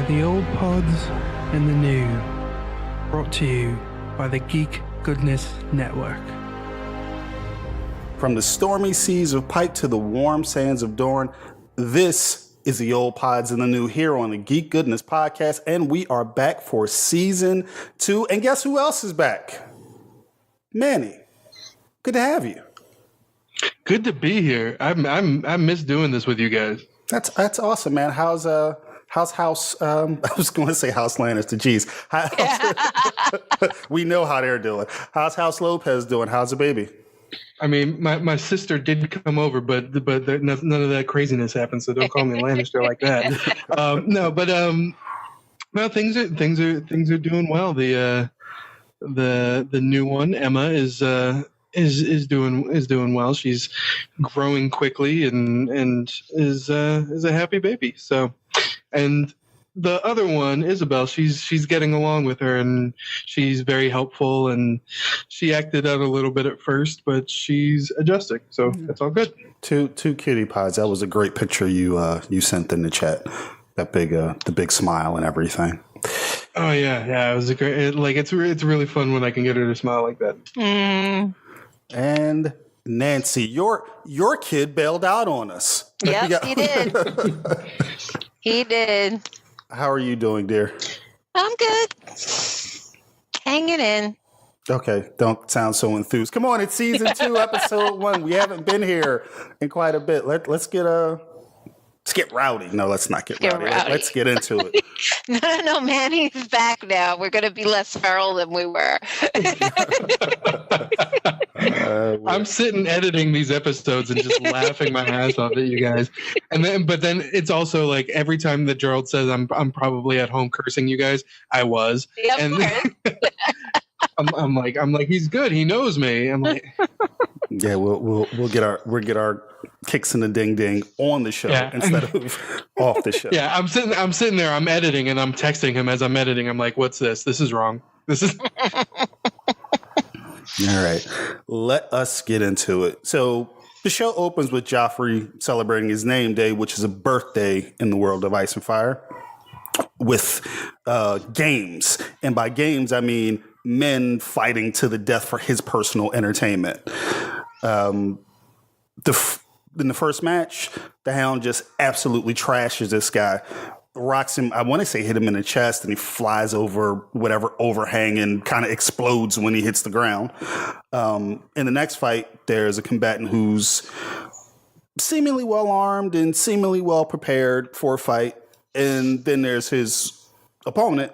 the old pods and the new, brought to you by the Geek Goodness Network. From the stormy seas of Pipe to the warm sands of Dorne, this is the old pods and the new here on the Geek Goodness Podcast, and we are back for season 2. And guess who else is back? Manny. Good to have you. Good to be here. I miss doing this with you guys. That's awesome, man. How's House? I was going to say House Lannister. Geez, we know how they're doing. How's House Lopez doing? How's the baby? I mean, my sister did come over, but none of that craziness happened. So don't call me Lannister like that. No, things are doing well. The new one, Emma, is doing well. She's growing quickly and is a happy baby. So, and the other one, Isabel, she's getting along with her, and she's very helpful, and she acted out a little bit at first, but she's adjusting, so that's all good. Two cutie pies. That was a great picture you sent in the chat. That big the big smile and everything. Oh yeah, it was a great. It's really fun when I can get her to smile like that. Mm. And Nancy, your kid bailed out on us. Yep, he did. He did. How are you doing, dear? I'm good. Hanging in. Okay, don't sound so enthused. Come on, it's season 2, episode 1. We haven't been here in quite a bit. Let's get rowdy. No, let's not get rowdy. Let's get into it. No, Manny's back now. We're going to be less feral than we were. I'm sitting editing these episodes and just laughing my ass off at you guys. But then it's also like every time that Gerald says I'm probably at home cursing you guys, I was. Yeah, of course. I'm like he's good. He knows me. I'm like, yeah, we'll get our kicks in the ding ding on the show instead of off the show. Yeah, I'm sitting there. I'm editing and I'm texting him as I'm editing. I'm like, what's this? This is wrong. This is. All right, let us get into it. So the show opens with Joffrey celebrating his name day, which is a birthday in the world of Ice and Fire, with games. And by games, I mean men fighting to the death for his personal entertainment. In the first match, the Hound just absolutely trashes this guy. Rocks him, I want to say hit him in the chest, and he flies over whatever overhang and kind of explodes when he hits the ground. In the next fight, there's a combatant who's seemingly well armed and seemingly well prepared for a fight. And then there's his opponent,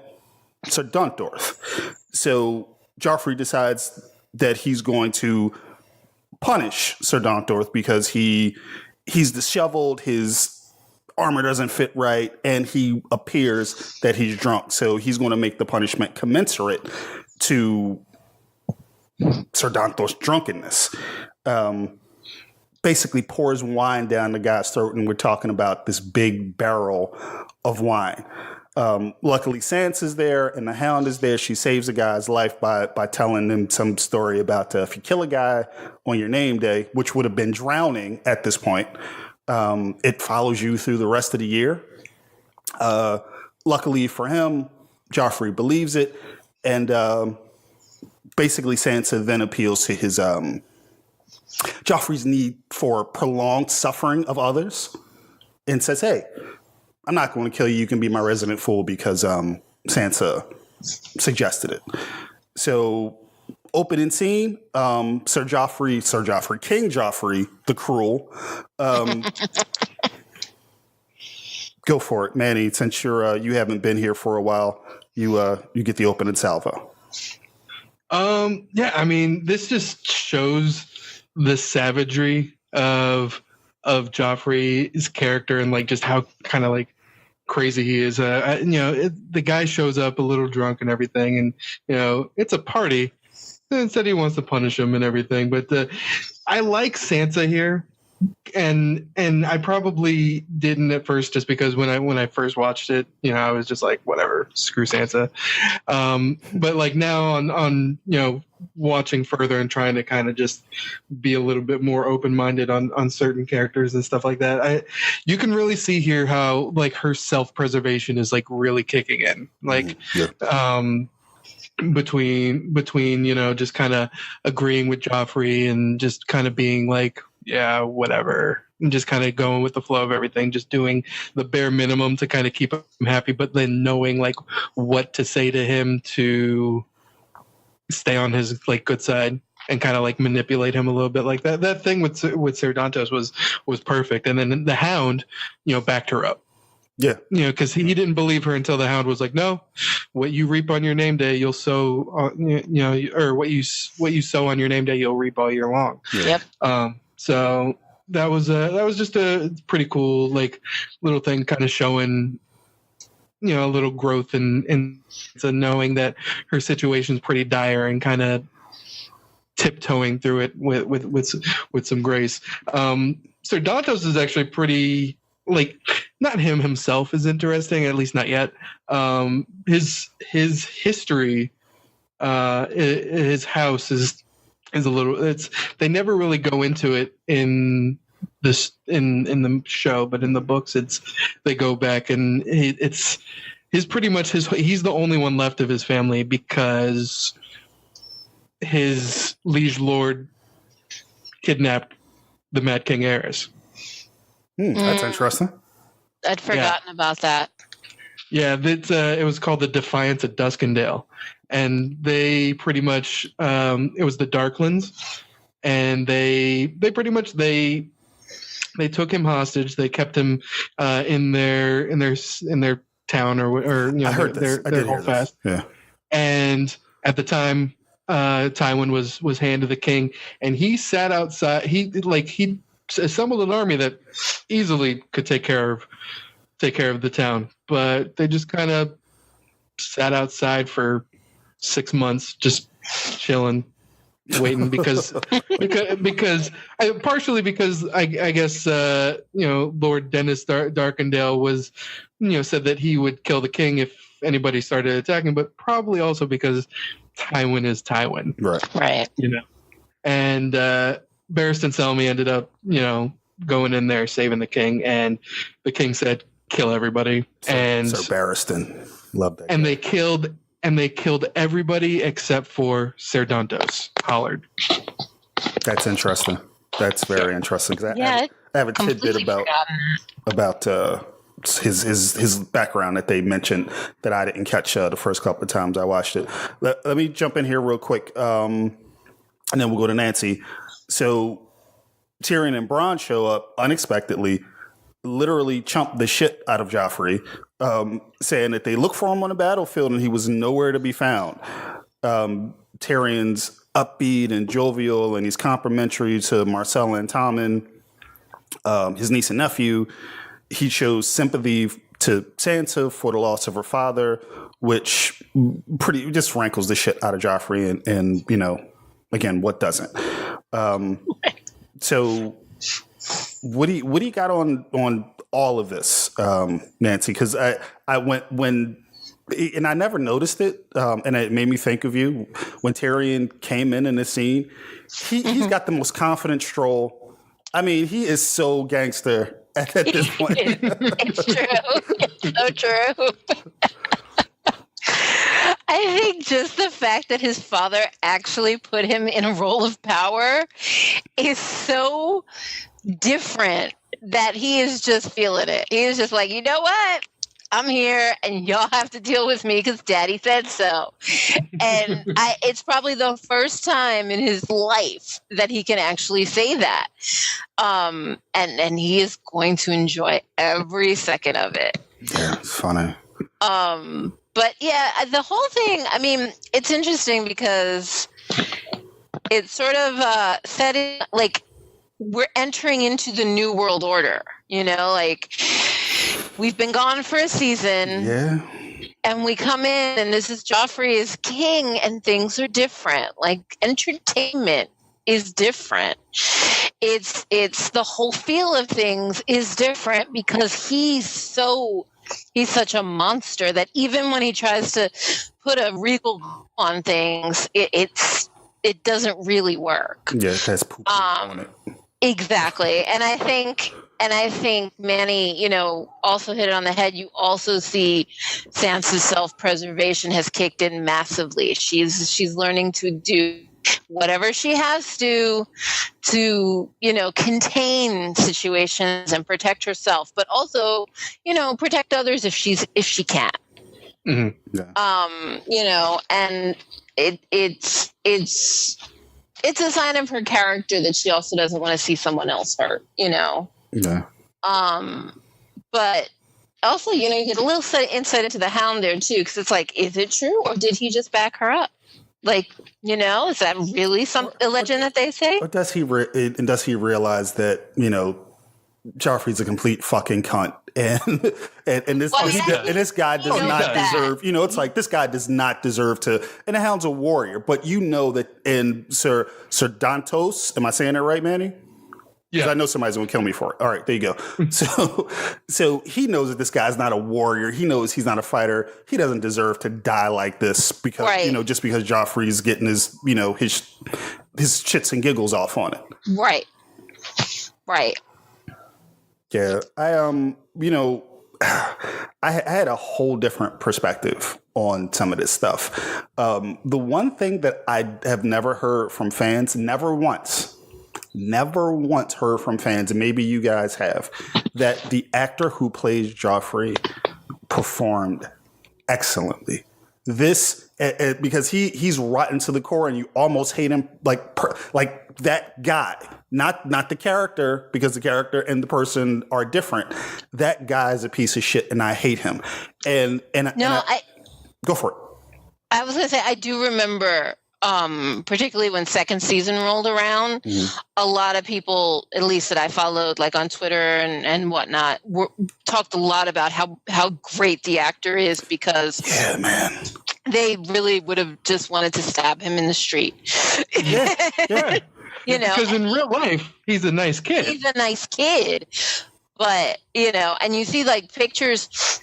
Sir Duntdorth. So Joffrey decides that he's going to punish Sir Duntdorth because he's disheveled, his armor doesn't fit right, and he appears that he's drunk. So he's going to make the punishment commensurate to Sir Duntdorth's drunkenness. Basically pours wine down the guy's throat, and we're talking about this big barrel of wine. Luckily, Sansa's there, and the Hound is there. She saves the guy's life by telling him some story about if you kill a guy on your name day, which would have been drowning at this point, it follows you through the rest of the year. Luckily for him, Joffrey believes it, and basically Sansa then appeals to his Joffrey's need for prolonged suffering of others and says, hey, I'm not going to kill you. You can be my resident fool because Sansa suggested it. So opening scene, King Joffrey the Cruel. Go for it, Manny. Since you haven't been here for a while, you get the opening salvo. Yeah, I mean, this just shows the savagery of Joffrey's character and like just how kind of like crazy he is. The guy shows up a little drunk and everything, and it's a party. And instead, he wants to punish him and everything. But I like Sansa here and I probably didn't at first, just because when I first watched it, I was just like, whatever, screw Sansa. But like now on watching further and trying to kind of just be a little bit more open-minded on certain characters and stuff like that, you can really see here how like her self-preservation is like really kicking in, like between just kind of agreeing with Joffrey and just kind of being like, yeah, whatever, and just kind of going with the flow of everything, just doing the bare minimum to kind of keep him happy, but then knowing like what to say to him to stay on his like good side and kind of like manipulate him a little bit. Like that thing with Ser Dantos was perfect. And then the Hound, backed her up. Yeah. Because he didn't believe her until the Hound was like, no, what you reap on your name day, you'll sow, or what you sow on your name day, you'll reap all year long. Yeah. Yep. So that was just a pretty cool like little thing, kind of showing a little growth in so knowing that her situation's pretty dire and kind of tiptoeing through it with some grace. Ser Dantos is actually pretty, like, not him himself is interesting, at least not yet. His history, his house is a little. They never really go into it in this in the show, but in the books, they go back and he's pretty much he's the only one left of his family because his liege lord kidnapped the Mad King heiress. That's interesting. I'd forgotten about that. Yeah, it was called the Defiance at Duskendale, and they pretty much it was the Darklands, and they pretty much they took him hostage. They kept him in their town or I heard this. I did hear this. Yeah, and at the time, Tywin was hand to the king, and he sat outside. He assembled an army that easily could take care of the town, but they just kind of sat outside for 6 months, just chilling, waiting because partially because I guess Lord Dennis Darkendale was said that he would kill the king if anybody started attacking, but probably also because Tywin is Tywin, right? And Barristan Selmy ended up going in there saving the king, and the king said, kill everybody. Sir Barristan, love that. And guy. they killed everybody except for Ser Dantos, Hollard. That's interesting. That's very interesting. I have a tidbit about his background that they mentioned that I didn't catch the first couple of times I watched it. Let me jump in here real quick, and then we'll go to Nancy. So Tyrion and Bronn show up unexpectedly, literally chump the shit out of Joffrey, saying that they look for him on the battlefield and he was nowhere to be found. Tyrion's upbeat and jovial, and he's complimentary to Marcella and Tommen, his niece and nephew. He shows sympathy to Sansa for the loss of her father, which pretty just rankles the shit out of Joffrey, and again, what doesn't? So what do you got on all of this, Nancy? Because I went and I never noticed it, and it made me think of you when Tyrion came in the scene. He's got the most confident stroll. I mean, he is so gangster at this point. It's true. It's so true. I think just the fact that his father actually put him in a role of power is so different that he is just feeling it. He is just like, you know what? I'm here and y'all have to deal with me because daddy said so. And it's probably the first time in his life that he can actually say that. And he is going to enjoy every second of it. Yeah, it's funny. But yeah, the whole thing, I mean, it's interesting because it's sort of setting, like, we're entering into the new world order, like we've been gone for a season. Yeah. And we come in and this is Joffrey is king and things are different. Like entertainment is different. it's the whole feel of things is different because he's such a monster that even when he tries to put a regal on things, it doesn't really work. Yeah, it has poop on it. Exactly. And I think Manny, also hit it on the head. You also see Sansa's self-preservation has kicked in massively. She's learning to do whatever she has to contain situations and protect herself, but also, protect others if she can. Mm-hmm. Yeah. And it's a sign of her character that she also doesn't want to see someone else hurt, Yeah. But also, you get a little insight into the Hound there too, because it's like, is it true or did he just back her up? Like, is that really a legend that they say? Or does he realize that Joffrey's a complete fucking cunt, and this guy does not deserve. It's like this guy does not deserve to. And the Hound's a warrior, but that in Sir Dantos, am I saying that right, Manny? Yeah, I know somebody's gonna kill me for it. All right, there you go. So he knows that this guy's not a warrior. He knows he's not a fighter. He doesn't deserve to die like this because just because Joffrey's getting his his shits and giggles off on it. Right. Yeah, I I had a whole different perspective on some of this stuff. The one thing that I have never heard from fans, never once heard from fans, and maybe you guys have, that the actor who plays Joffrey performed excellently. This because he's rotten to the core, and you almost hate him like that guy, not the character, because the character and the person are different. That guy is a piece of shit, and I hate him. And go for it. I was going to say, I do remember, particularly when second season rolled around, a lot of people, at least that I followed, like on Twitter and whatnot, talked a lot about how great the actor is because they really would have just wanted to stab him in the street. Yeah. Because in real life, he's a nice kid. But, and you see like pictures,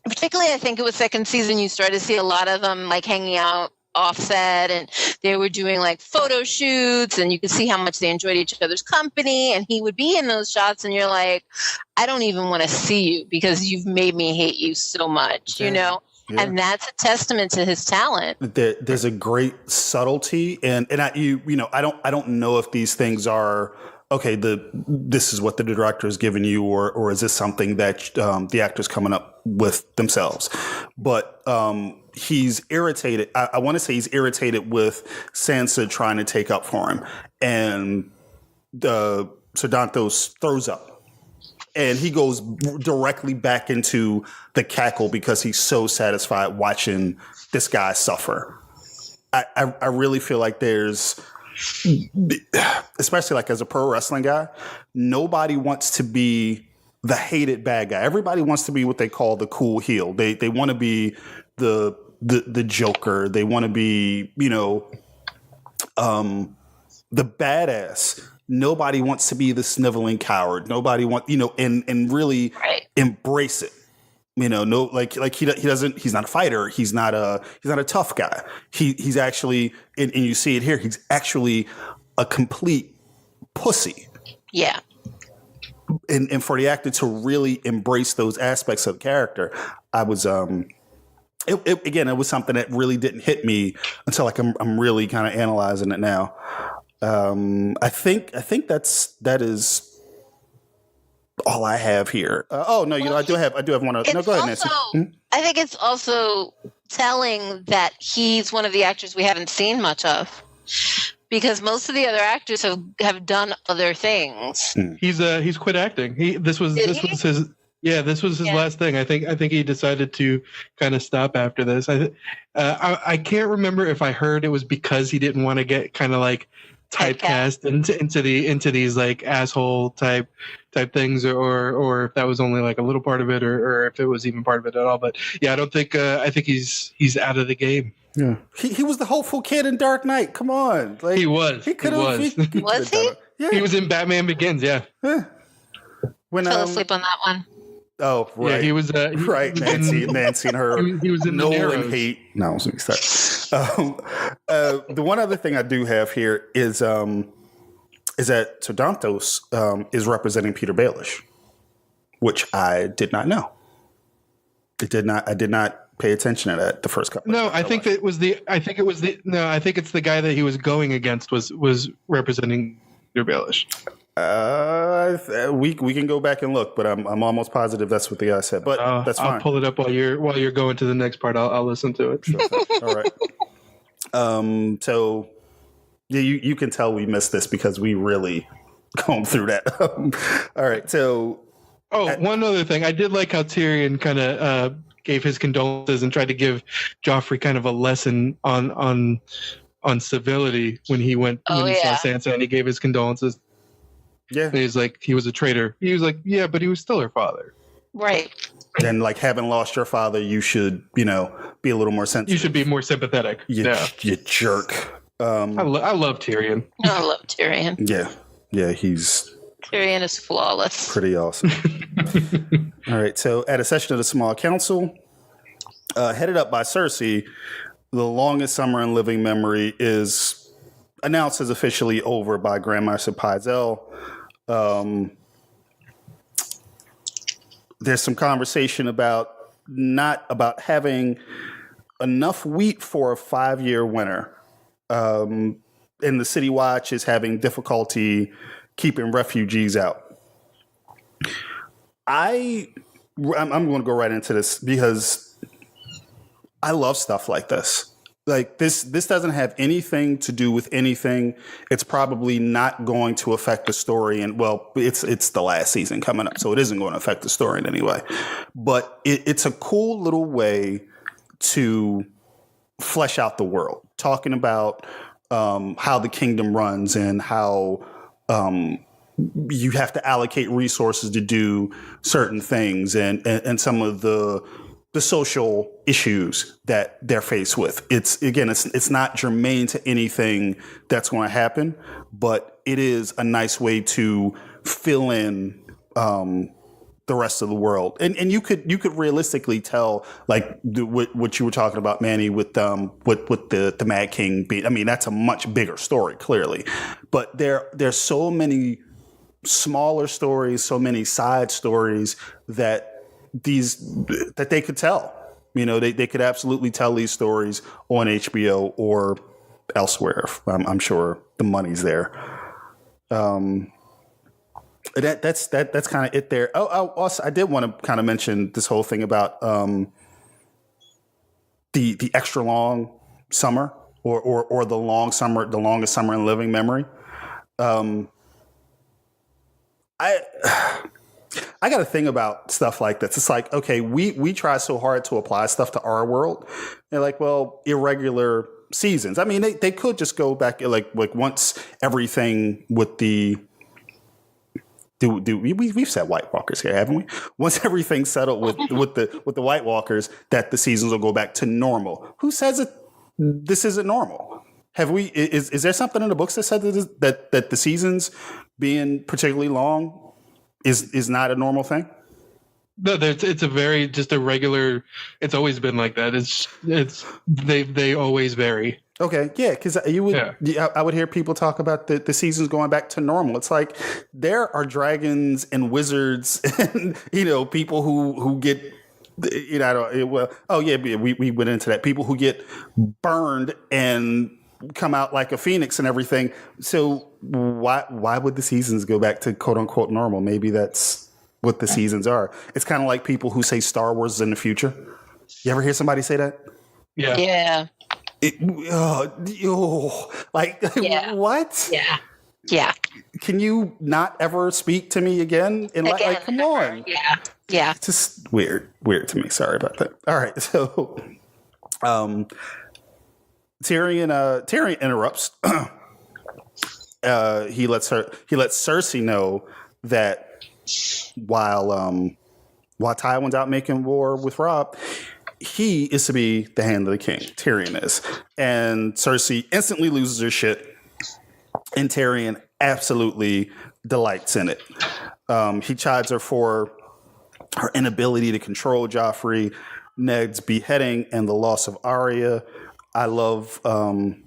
particularly I think it was second season, you started to see a lot of them like hanging out offset, and they were doing like photo shoots, and you could see how much they enjoyed each other's company, and he would be in those shots, and you're like, I don't even want to see you because you've made me hate you so much, Yeah. And that's a testament to his talent. There's a great subtlety, and I don't know if these things are okay. This is what the director is giving you, or is this something that the actor's coming up with themselves? But he's irritated. I want to say he's irritated with Sansa trying to take up for him, and Sir Dantos throws up. And he goes directly back into the cackle because he's so satisfied watching this guy suffer. I really feel like there's, especially like as a pro wrestling guy, nobody wants to be the hated bad guy. Everybody wants to be what they call the cool heel. They want to be the Joker. They want to be, the badass. Nobody wants to be the sniveling coward. Nobody wants, and really embrace it. He's not a fighter. He's not a tough guy. He's actually, and you see it here, he's actually a complete pussy. Yeah. And for the actor to really embrace those aspects of the character, I was, it was something that really didn't hit me until I'm really kind of analyzing it now. I think that is all I have here. I do have one other. No, go ahead, Nancy. I think it's also telling that he's one of the actors we haven't seen much of, because most of the other actors have done other things. He's quit acting. This was his last thing. I think he decided to kind of stop after this. I can't remember if I heard it was because he didn't want to get kind of like typecast into these like asshole type things, or if that was only like a little part of it, or if it was even part of it at all. But yeah, I think he's out of the game. Yeah, he was the hopeful kid in Dark Knight. Come on, like he was. He could have. Was he? Yeah. He was in Batman Begins. Yeah. When Fell asleep on that one. Oh, right. Yeah, he was. Right, Nancy and her he was in the Nolan Narrows. hate. No, let me start. The one other thing I do have here is that Todantos is representing Peter Baelish, which I did not know. I did not pay attention to that the first couple. No, I think it's the guy that he was going against was representing Peter Baelish. We can go back and look, but I'm almost positive that's what the guy said. But that's fine. I'll pull it up while you're going to the next part. I'll listen to it. Sure. All right. So yeah, you can tell we missed this because we really combed through that. All right. So one other thing, I did like how Tyrion kind of gave his condolences and tried to give Joffrey kind of a lesson on civility when he went when he saw Sansa and he gave his condolences. Yeah. And he's like, he was a traitor. He was like, yeah, but he was still her father. Right. And like, having lost your father, you should, be a little more sensitive. You should be more sympathetic. You jerk. I love Tyrion. I love Tyrion. Yeah. Tyrion is flawless. Pretty awesome. All right. So at a session of the Small Council, headed up by Cersei, the longest summer in living memory is announced as officially over by Grandmaster Pycelle. There's some conversation about having enough wheat for a 5-year winter. And the City Watch is having difficulty keeping refugees out. I'm going to go right into this because I love stuff like this. Like this doesn't have anything to do with anything. It's probably not going to affect the story. And well, it's the last season coming up, so it isn't going to affect the story in any way. But it's a cool little way to flesh out the world, talking about how the kingdom runs and how you have to allocate resources to do certain things and some of the social issues that they're faced with. It's not germane to anything that's going to happen, but it is a nice way to fill in the rest of the world. And you could realistically tell, like what you were talking about, Manny, with the Mad King being. I mean, that's a much bigger story, clearly, but there's so many smaller stories, so many side stories that they could tell. They could absolutely tell these stories on HBO or elsewhere. I'm sure the money's there. That's kind of it there. Also, I did want to kind of mention this whole thing about the extra long summer or the long summer, the longest summer in living memory. I got a thing about stuff like this. It's like, okay, we try so hard to apply stuff to our world. They're like, well, irregular seasons. I mean, they could just go back like once everything with the. We've said White Walkers here, haven't we? Once everything's settled with the White Walkers, that the seasons will go back to normal. Who says it? This isn't normal. Have we? Is there something in the books that said that the seasons being particularly long is not a normal thing? No, it's a very just a regular. It's always been like that. They always vary. Okay, yeah, because I would hear people talk about the seasons going back to normal. It's like there are dragons and wizards and people who get we went into that, people who get burned and come out like a phoenix and everything. So why would the seasons go back to quote unquote normal? Maybe that's what the seasons are. It's kind of like people who say Star Wars is in the future. You ever hear somebody say that? Yeah. Yeah. What? Yeah. Yeah. Can you not ever speak to me again? Come on. Yeah. Yeah. It's just weird to me. Sorry about that. All right. So, Tyrion interrupts. He lets Cersei know that while Tywin's out making war with Robb, he is to be the hand of the king. Tyrion is. And Cersei instantly loses her shit. And Tyrion absolutely delights in it. He chides her for her inability to control Joffrey, Ned's beheading, and the loss of Arya. I love the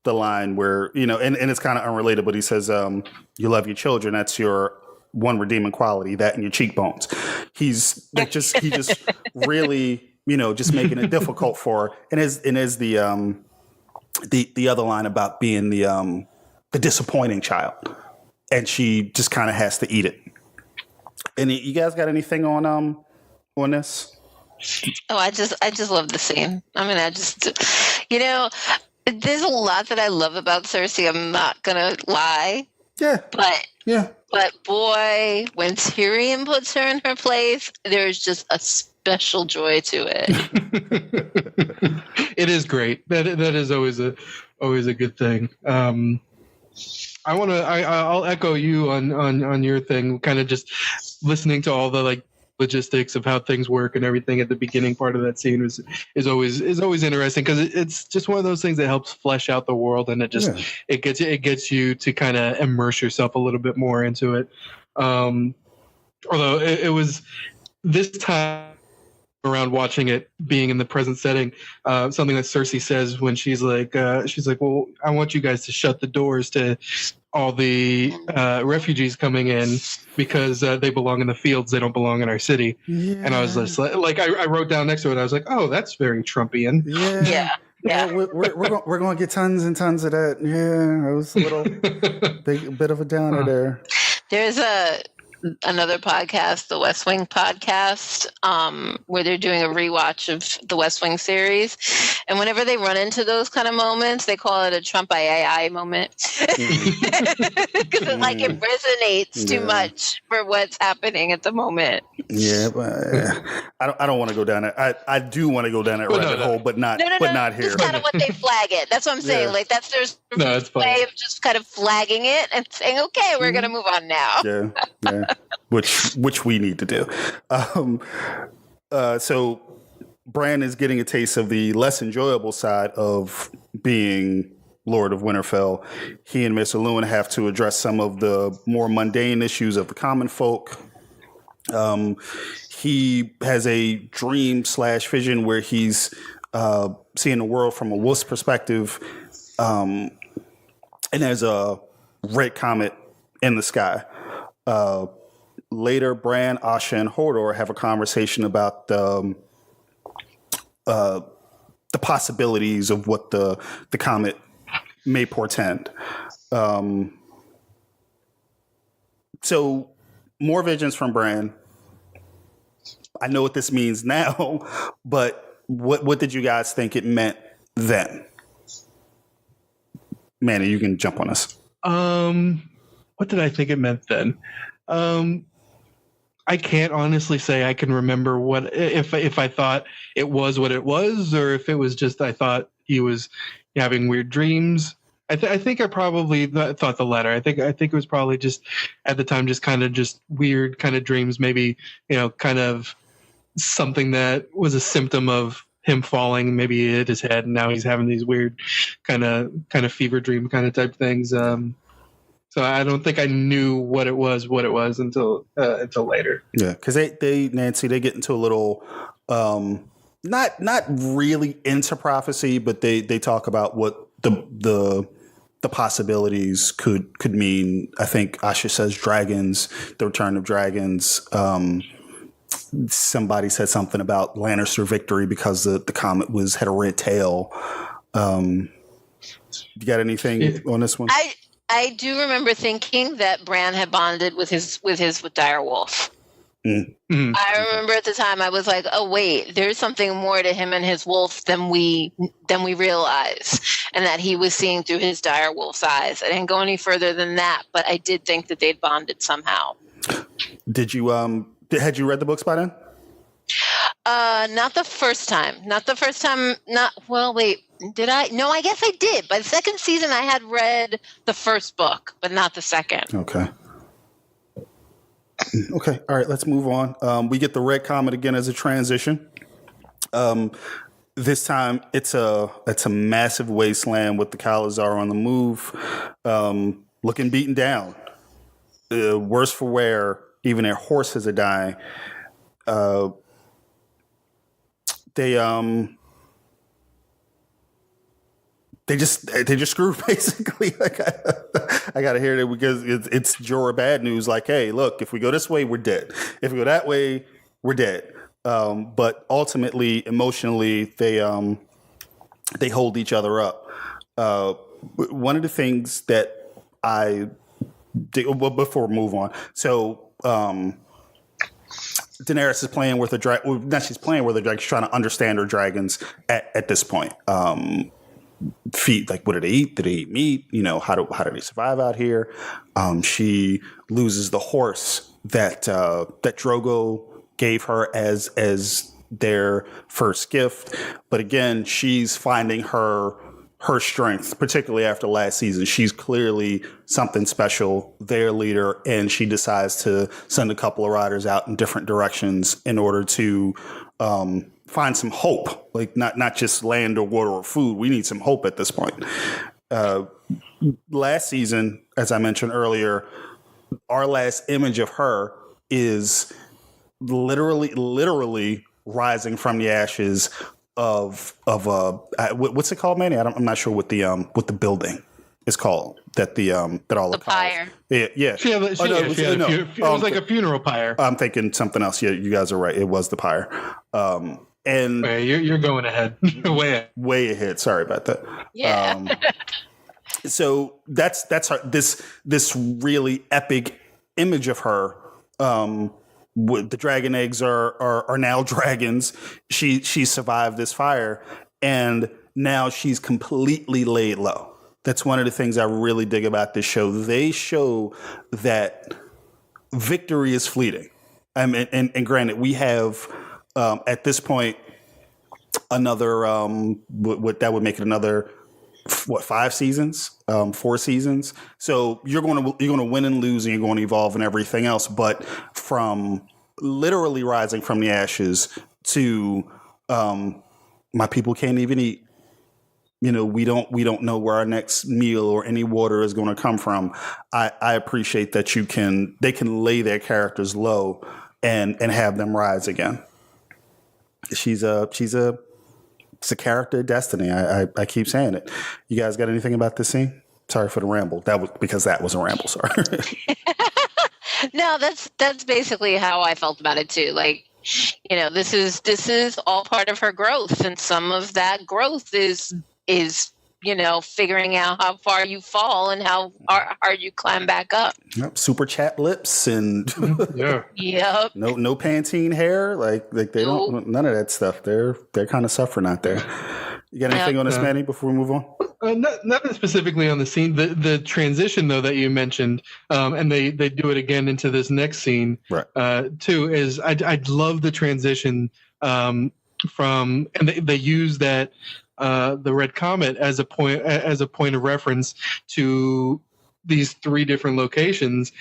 line where, you know, and it's kind of unrelated, but he says, "You love your children. That's your one redeeming quality. That and your cheekbones." He just really, you know, just making it difficult for her. And as the other line about being the disappointing child, and she just kind of has to eat it. And you guys got anything on this? Oh, I just love the scene. I mean, you know, there's a lot that I love about Cersei. I'm not gonna lie. Yeah. But boy, when Tyrion puts her in her place, there's just a special joy to it. It is great. That is always a good thing. I'll echo you on your thing, kind of just listening to all the like logistics of how things work and everything at the beginning part of that scene is always interesting, because it's just one of those things that helps flesh out the world, and it gets you to kind of immerse yourself a little bit more into it. Although it was this time around, watching it being in the present setting, something that Cersei says when she's like, well, I want you guys to shut the doors to all the refugees coming in, because they belong in the fields, they don't belong in our city. Yeah. And I was just like I wrote down next to it, I was like, oh, that's very Trumpian. Yeah. We're going to get tons and tons of that. Yeah, it was a little bit of a downer there. There's another podcast, the West Wing podcast, where they're doing a rewatch of the West Wing series, and whenever they run into those kind of moments, they call it a Trump III moment, because it resonates too much for what's happening at the moment. Yeah, but I don't want to go down that. I do want to go down that rabbit hole, but not here. That's kind of what they flag it. That's what I'm saying. Like that's their way of just kind of flagging it and saying, okay, we're gonna move on now. Yeah. Which we need to do. So Bran is getting a taste of the less enjoyable side of being Lord of Winterfell. He and Mr. Lewin have to address some of the more mundane issues of the common folk. He has a dream / vision where he's seeing the world from a wolf's perspective, and there's a red comet in the sky. Later, Bran, Asha, and Hodor have a conversation about the possibilities of what the comet may portend. So, more visions from Bran. I know what this means now, but what did you guys think it meant then? Manny, you can jump on this. What did I think it meant then? I can't honestly say I can remember what if I thought it was what it was, or if it was just I thought he was having weird dreams. I think I probably thought the latter. I think it was probably just at the time just kind of just weird kind of dreams, maybe, you know, kind of something that was a symptom of him falling, maybe he hit his head, and now he's having these weird kind of fever dream kind of type things. So I don't think I knew what it was until later. Yeah, because Nancy, they get into a little not really into prophecy, but they talk about what the possibilities could mean. I think Asha says dragons, the return of dragons. Somebody said something about Lannister victory because the comet had a red tail. You got anything on this one? I do remember thinking that Bran had bonded with his direwolf. Mm-hmm. I remember at the time I was like, oh wait, there's something more to him and his wolf than we realize, and that he was seeing through his direwolf's eyes. I didn't go any further than that, but I did think that they'd bonded somehow. Did you had you read the books by then? Not the first time. Wait, did I? No, I guess I did. By the second season, I had read the first book, but not the second. Okay. All right, let's move on. We get the red comet again as a transition. This time, it's a massive wasteland with the Khalazar on the move, looking beaten down, worse for wear. Even their horses are dying. They just screw basically. Like I gotta hear that because it's Jorah bad news. Like, hey, look, if we go this way, we're dead. If we go that way, we're dead. But ultimately, emotionally, they hold each other up. One of the things that I did, well, before we move on, so Daenerys is playing with her dragon. Well, not she's playing with her dragon. She's trying to understand her dragons at this point. Feed, like, what do they eat? Do they eat meat? You know, how do they survive out here? She loses the horse that Drogo gave her as their first gift, but again, she's finding her strength, particularly after last season. She's clearly something special, their leader, and she decides to send a couple of riders out in different directions in order to find some hope, like not just land or water or food. We need some hope at this point. Last season, as I mentioned earlier, our last image of her is literally rising from the ashes of what's it called, Manny? I'm not sure what the building is called that all the pyre. Yeah. It was like a funeral pyre. I'm thinking something else. Yeah, you guys are right. It was the pyre. And you're going ahead, way ahead. Sorry about that. Yeah. So that's her, this really epic image of her. The dragon eggs are now dragons. She survived this fire, and now she's completely laid low. That's one of the things I really dig about this show. They show that victory is fleeting. And granted, we have at this point another what that would make it another 5 seasons, 4 seasons. So you're going to win and lose, and you're going to evolve and everything else. But from literally rising from the ashes to my people can't even eat. You know, we don't know where our next meal or any water is going to come from. I appreciate that they can lay their characters low and have them rise again. It's a character of destiny. I keep saying it. You guys got anything about this scene? Sorry for the ramble. That was a ramble. Sorry. No, that's basically how I felt about it too. Like, you know, this is all part of her growth, and some of that growth is you know, figuring out how far you fall and how hard you climb back up. Yep. Super chat lips and yeah. Yep. No Pantene hair. Like they don't, none of that stuff. They're kind of suffering out there. You got anything on this, Manny, before we move on? Nothing specifically on the scene. The transition though that you mentioned, and they do it again into this next scene, right? Too, is I love the transition from, and they use that. The Red Comet as a point of reference to these 3 different locations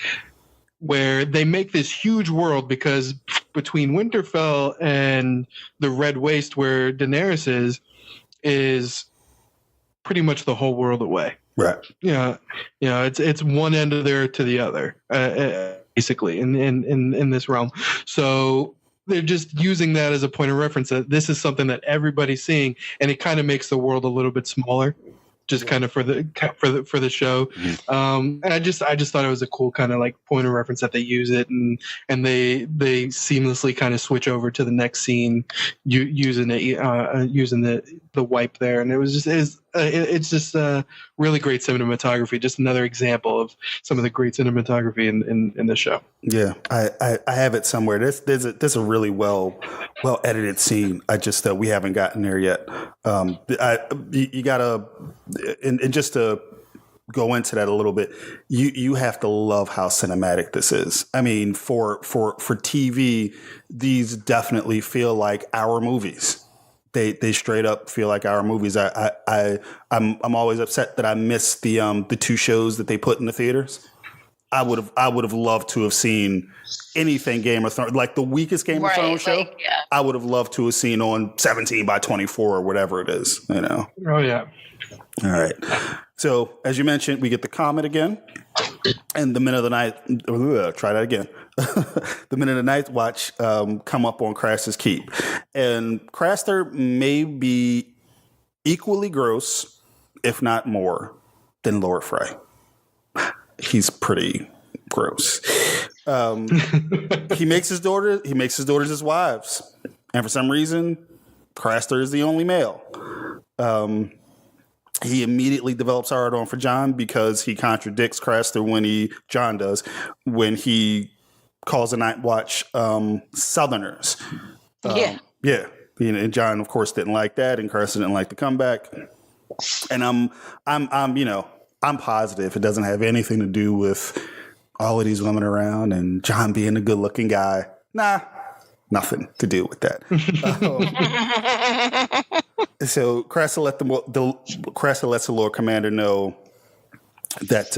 where they make this huge world, because between Winterfell and the Red Waste where Daenerys is pretty much the whole world away. Right. Yeah. You know, it's one end of there to the other, basically in this realm. So they're just using that as a point of reference that this is something that everybody's seeing, and it kind of makes the world a little bit smaller, just kind of for the show. Mm-hmm. And I just thought it was a cool kind of like point of reference that they use it, and they seamlessly kind of switch over to the next scene using the wipe there, and it's just really great cinematography. Just another example of some of the great cinematography in the show. Yeah, I have it somewhere. There's a really well edited scene. I just we haven't gotten there yet. You gotta, and just to go into that a little bit, you have to love how cinematic this is. I mean, for TV, these definitely feel like our movies. They straight up feel like our movies. I'm always upset that I missed the 2 shows that they put in the theaters. I would have loved to have seen anything Game of Thrones, like the weakest Game of Thrones show. I would have loved to have seen on 17 by 24 or whatever it is, you know. Oh yeah. All right. So as you mentioned, we get the comet again, and the Men of the Night. Try that again. The Men of the Night Watch come up on Craster's Keep, and Craster may be equally gross, if not more, than Lord Frey. He's pretty gross. He makes his daughters his wives, and for some reason, Craster is the only male. He immediately develops hard on for Jon because he contradicts Craster when he calls the Night Watch Southerners. Yeah. You know, and Jon, of course, didn't like that, and Craster didn't like the comeback. And I'm positive it doesn't have anything to do with all of these women around and Jon being a good-looking guy. Nah, nothing to do with that. So Craster lets the Lord Commander know that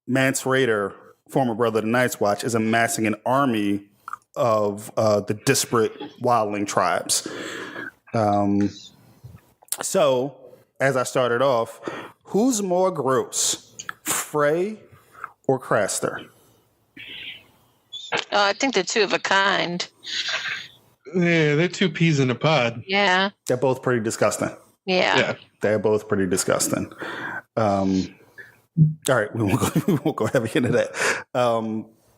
Mance Rayder, former brother of the Night's Watch, is amassing an army of the disparate wildling tribes. So, as I started off, who's more gross, Frey or Craster? I think they're two of a kind. Yeah, they're two peas in a pod. Yeah. They're both pretty disgusting. Yeah. They're both pretty disgusting. All right, we won't go heavy into that.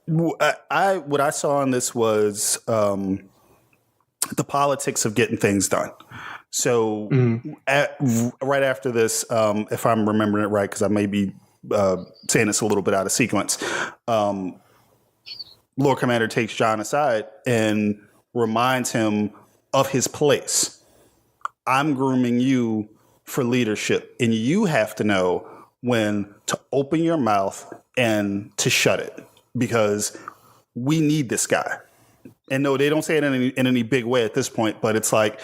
What I saw in this was the politics of getting things done. So right after this, if I'm remembering it right, because I may be saying this a little bit out of sequence, Lord Commander takes Jon aside and reminds him of his place. I'm grooming you for leadership, and you have to know when to open your mouth and to shut it, because we need this guy. And no, they don't say it in any big way at this point, but it's like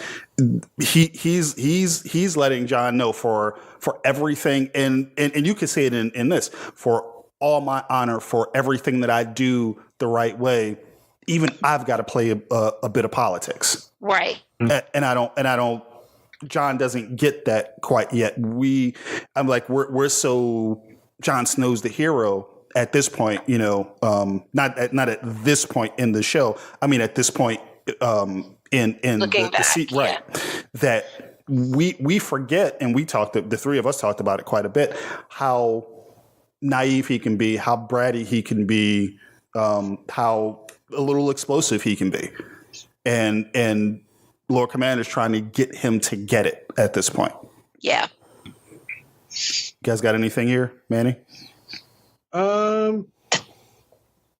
he's letting Jon know for everything, and you could say it in this, for all my honor, for everything that I do the right way, even I've got to play a bit of politics, right? And I don't. Jon doesn't get that quite yet. I'm like we're so Jon Snow's the hero at this point, you know, not at this point in the show. I mean, at this point in the seat, right? Yeah. That we forget, and the three of us talked about it quite a bit, how naive he can be, how bratty he can be, how a little explosive he can be, and Lord Commander's trying to get him to get it at this point. Yeah. You guys got anything here, Manny?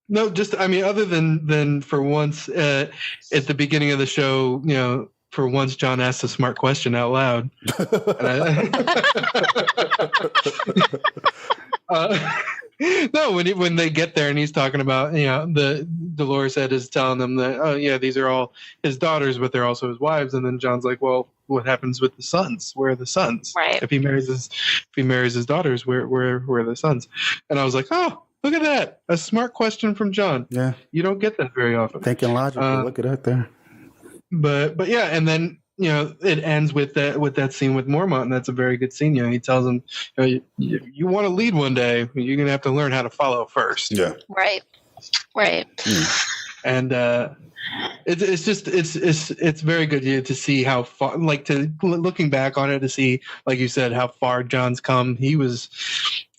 No, just, I mean, other than for once at the beginning of the show, you know, for once Jon asked a smart question out loud. No, when they get there and he's talking about, you know, the Dolores Head is telling them that, oh yeah, these are all his daughters, but they're also his wives. And then Jon's like, well, what happens with the sons? Where are the sons? Right. If he marries his daughters, where are the sons? And I was like, oh, look at that, a smart question from Jon. Yeah, you don't get that very often. Thinking logically. Look at that there. But yeah, and then, you know, it ends with that scene with Mormont, and that's a very good scene. You know, he tells him, you want to lead one day, you're gonna have to learn how to follow first. Yeah. Right. And it's very good to see how far, like, looking back on it, to see, like you said, how far Jon's come. He was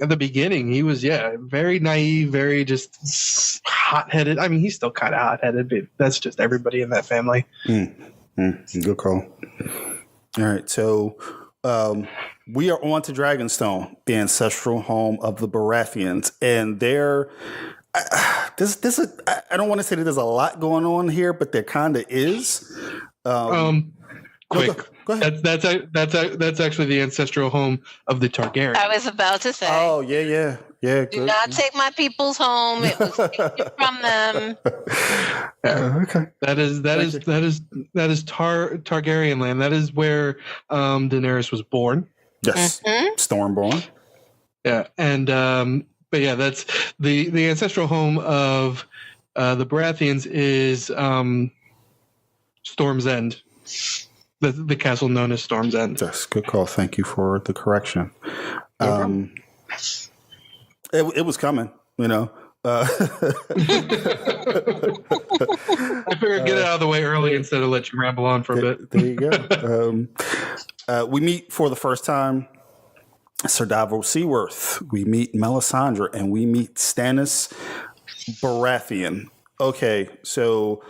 at the beginning, he was very naive, very just hot-headed. I mean, he's still kind of hot-headed, but that's just everybody in that family. Good call. All right, so we are on to Dragonstone, the ancestral home of the Baratheons, and there. I don't want to say that there's a lot going on here, but there kind of is. Quick. Go ahead. That's actually the ancestral home of the Targaryens. I was about to say. Oh yeah. Do not take my people's home. It was taken from them. Okay. That is Targaryen land. That is where Daenerys was born. Yes, Stormborn. Yeah, and but yeah, that's the ancestral home of the Baratheons is Storm's End. The castle known as Storm's End. That's a good call. Thank you for the correction. No It was coming, you know. I figured get it out of the way early instead of let you ramble on for a bit. There you go. We meet for the first time Sir Davos Seaworth. We meet Melisandre, and we meet Stannis Baratheon. Okay, so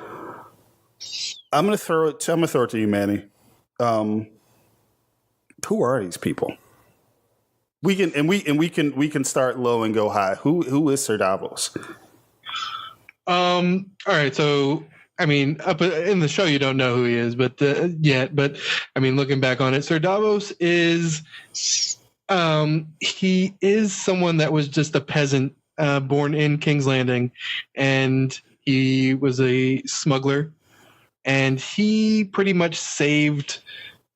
I'm gonna throw it to you, Manny. Who are these people? We can start low and go high. Who is Sir Davos? All right, so I mean, up in the show you don't know who he is, but yet. But I mean, looking back on it, Sir Davos is he is someone that was just a peasant born in King's Landing, and he was a smuggler, and he pretty much saved.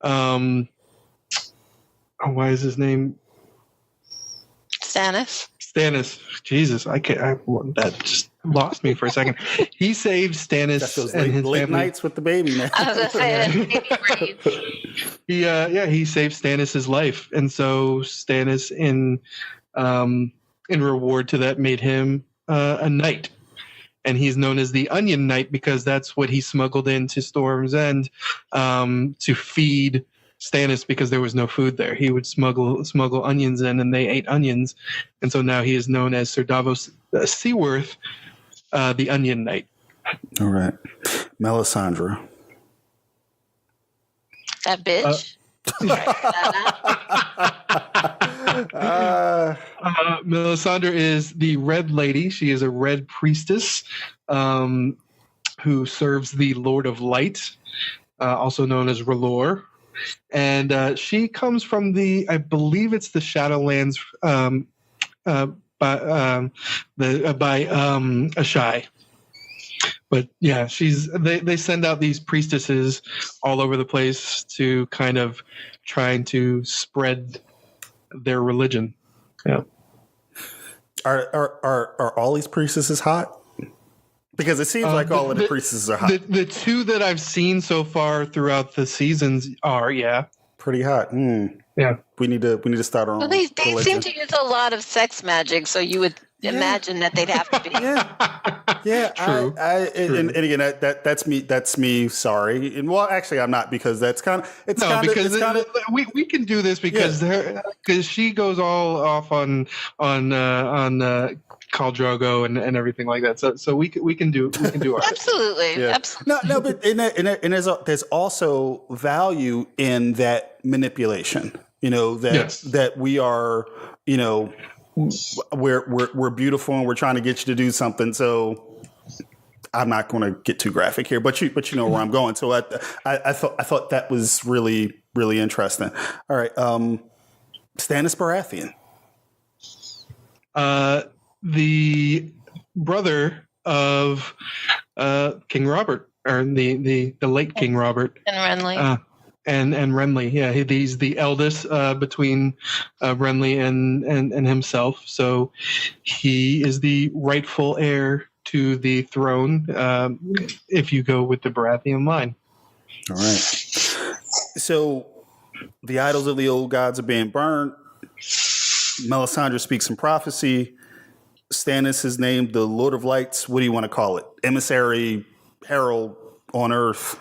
Why is his name? Stannis. Jesus, that just lost me for a second. He saved Stannis That's those and his late family. nights with the baby, man. I was gonna say He saved Stannis' life, and so Stannis in reward to that made him a knight, and he's known as the Onion Knight because that's what he smuggled into Storm's End to feed Stannis because there was no food there. He would smuggle onions in, and they ate onions, and so now he is known as Sir Davos Seaworth, the Onion Knight. All right, Melisandre. that bitch. Melisandre is the Red Lady. She is a Red Priestess who serves the Lord of Light, also known as R'hllor. And she comes from I believe it's the Shadowlands by Ashai. But yeah, they send out these priestesses all over the place to kind of trying to spread their religion. Yeah. Are all these priestesses hot? Because it seems like all of the priestesses are hot. The two that I've seen so far throughout the seasons are, yeah, pretty hot. yeah. We need to start our own. Well, they religion. seem to use a lot of sex magic, so you would imagine that they'd have to be. Yeah, True. True. And again, that's me. That's me. Sorry. And well, actually, I'm not because that's kind of. We can do this because she goes all off on Khal Drogo and everything like that. So we can do our Absolutely. Yeah. Absolutely. No, but there's also value in that manipulation. You know that we are. You know, we're beautiful and we're trying to get you to do something. So I'm not going to get too graphic here, but you know where I'm going. So I thought that was really, really interesting. All right, Stannis Baratheon, the brother of King Robert, or the late King Robert And Renly. and Renly. Yeah, he's the eldest between Renly and himself. So he is the rightful heir to the throne if you go with the Baratheon line. All right. So the idols of the old gods are being burned. Melisandre speaks some prophecy. Stannis is named the Lord of Lights. What do you want to call it? Emissary, herald on earth.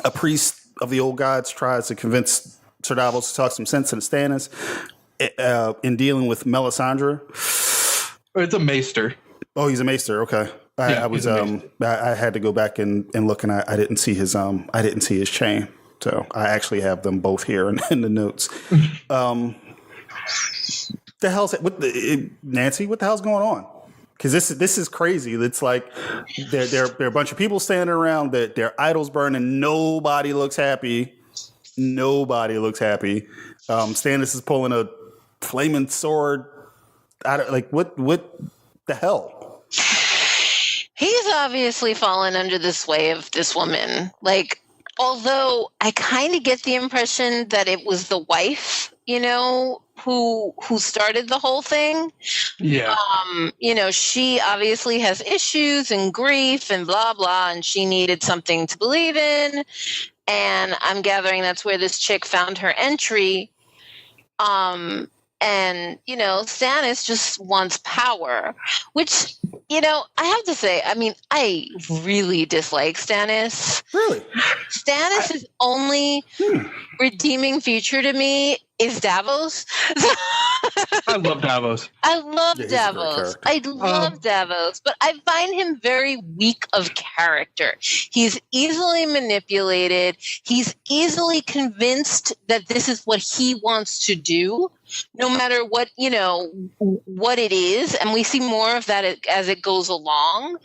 A priest of the old gods tries to convince Sir Davos to talk some sense into Stannis in dealing with Melisandre. It's a maester. Oh, he's a maester. Okay, I had to go back and look, and I didn't see his chain. So I actually have them both here in the notes. The hell's Nancy? What the hell's going on? Because this is crazy. It's like there are a bunch of people standing around, that their idols burning. Nobody looks happy. Stannis is pulling a flaming sword. What the hell? He's obviously fallen under the sway of this woman. Although I kind of get the impression that it was the wife, who started the whole thing. Yeah. She obviously has issues and grief and blah blah, and she needed something to believe in. And I'm gathering that's where this chick found her entry. And Stannis just wants power, which I have to say, I mean, I really dislike Stannis. Really? Stannis' only redeeming feature to me is Davos. I love Davos. I love Yeah, he's a great Davos. character. I love Davos, but I find him very weak of character. He's easily manipulated. He's easily convinced that this is what he wants to do, no matter what, what it is. And we see more of that as it goes along.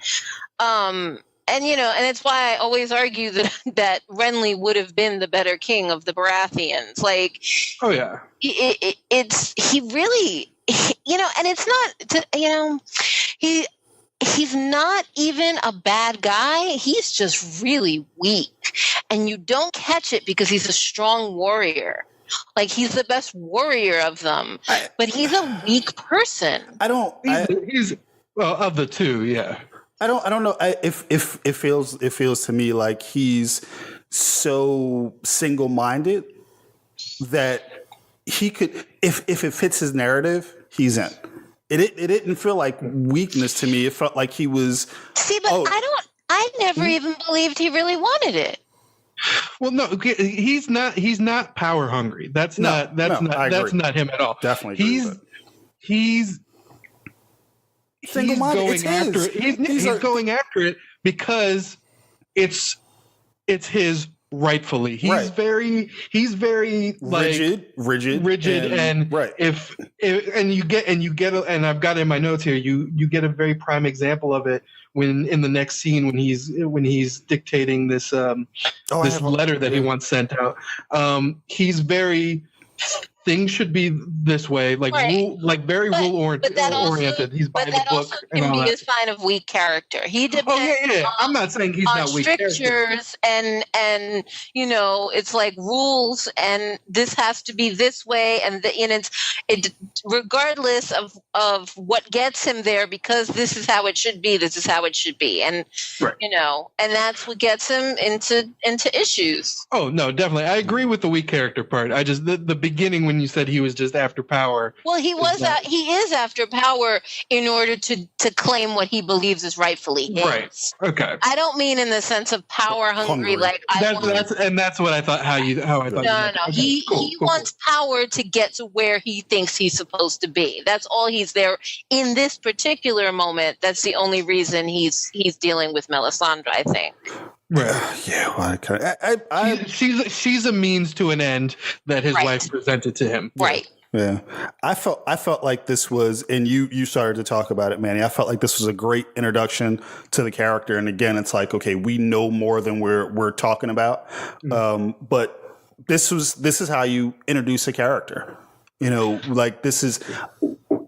And it's why I always argue that Renly would have been the better king of the Baratheons. Like, Oh yeah. and it's not, he's not even a bad guy. He's just really weak, and you don't catch it because he's a strong warrior. Like, he's the best warrior of them, but he's a weak person. He's of the two, yeah. I don't know if it feels to me like he's so single-minded that he could, if it fits his narrative, he's in. It didn't feel like weakness to me. It felt like he was. See, but I never even believed he really wanted it. Well, no, he's not power hungry. That's not him at all. Definitely. He's single-minded. going after it. He's going after it because it's his rightfully. He's very like rigid and right. If you get and I've got it in my notes here. You get a very prime example of it when in the next scene when he's dictating this letter that he once sent out. He's very. Things should be this way, like rule, like very rule oriented. He's by the book, also and can all be that. a sign of weak character. He depends. Yeah. I'm not saying he's on not weak character. strictures and it's like rules, and this has to be this way, and it's regardless of what gets him there, because this is how it should be. This is how it should be, and and that's what gets him into issues. Oh no, definitely, I agree with the weak character part. I just the beginning when you said he was just after power. Well, he is after power in order to claim what he believes is rightfully his. Right. Okay. I don't mean in the sense of power hungry. Like that's what I thought. How I thought. No. Okay. He wants power to get to where he thinks he's supposed to be. That's all he's there in this particular moment. That's the only reason he's dealing with Melisandre, I think. Right. Yeah. She's a means to an end that his wife presented to him. Right. Yeah. I felt like this was, and you started to talk about it, Manny. I felt like this was a great introduction to the character. And again, it's like, okay, we know more than we're talking about. But this is how you introduce a character. Like this is,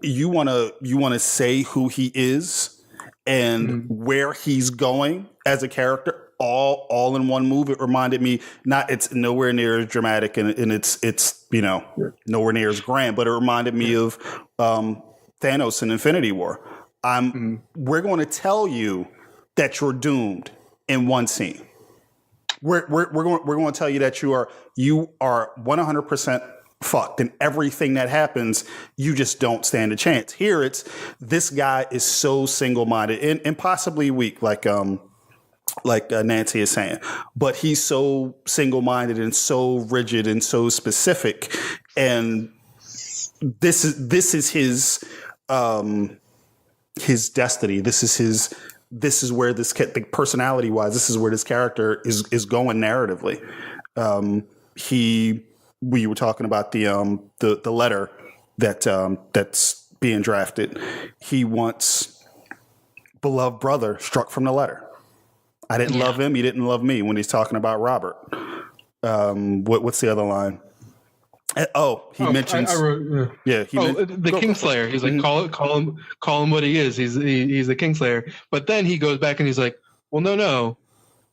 you want to say who he is and where he's going as a character. All in one move. It reminded me, it's nowhere near as dramatic and it's nowhere near as grand, but it reminded me of Thanos in Infinity War. We're going to tell you that you're doomed in one scene. We're going to tell you that you are 100% fucked, and everything that happens, you just don't stand a chance. Here, it's this guy is so single-minded and possibly weak, like Nancy is saying, but he's so single-minded and so rigid and so specific, and this is his destiny. This is where this personality-wise, this is where this character is going narratively. We were talking about the letter that's being drafted. He wants beloved brother struck from the letter. I didn't love him. He didn't love me when he's talking about Robert. What's the other line? He mentions. I wrote, the Kingslayer. He's like, call him what he is. He's the Kingslayer. But then he goes back and he's like, well, no,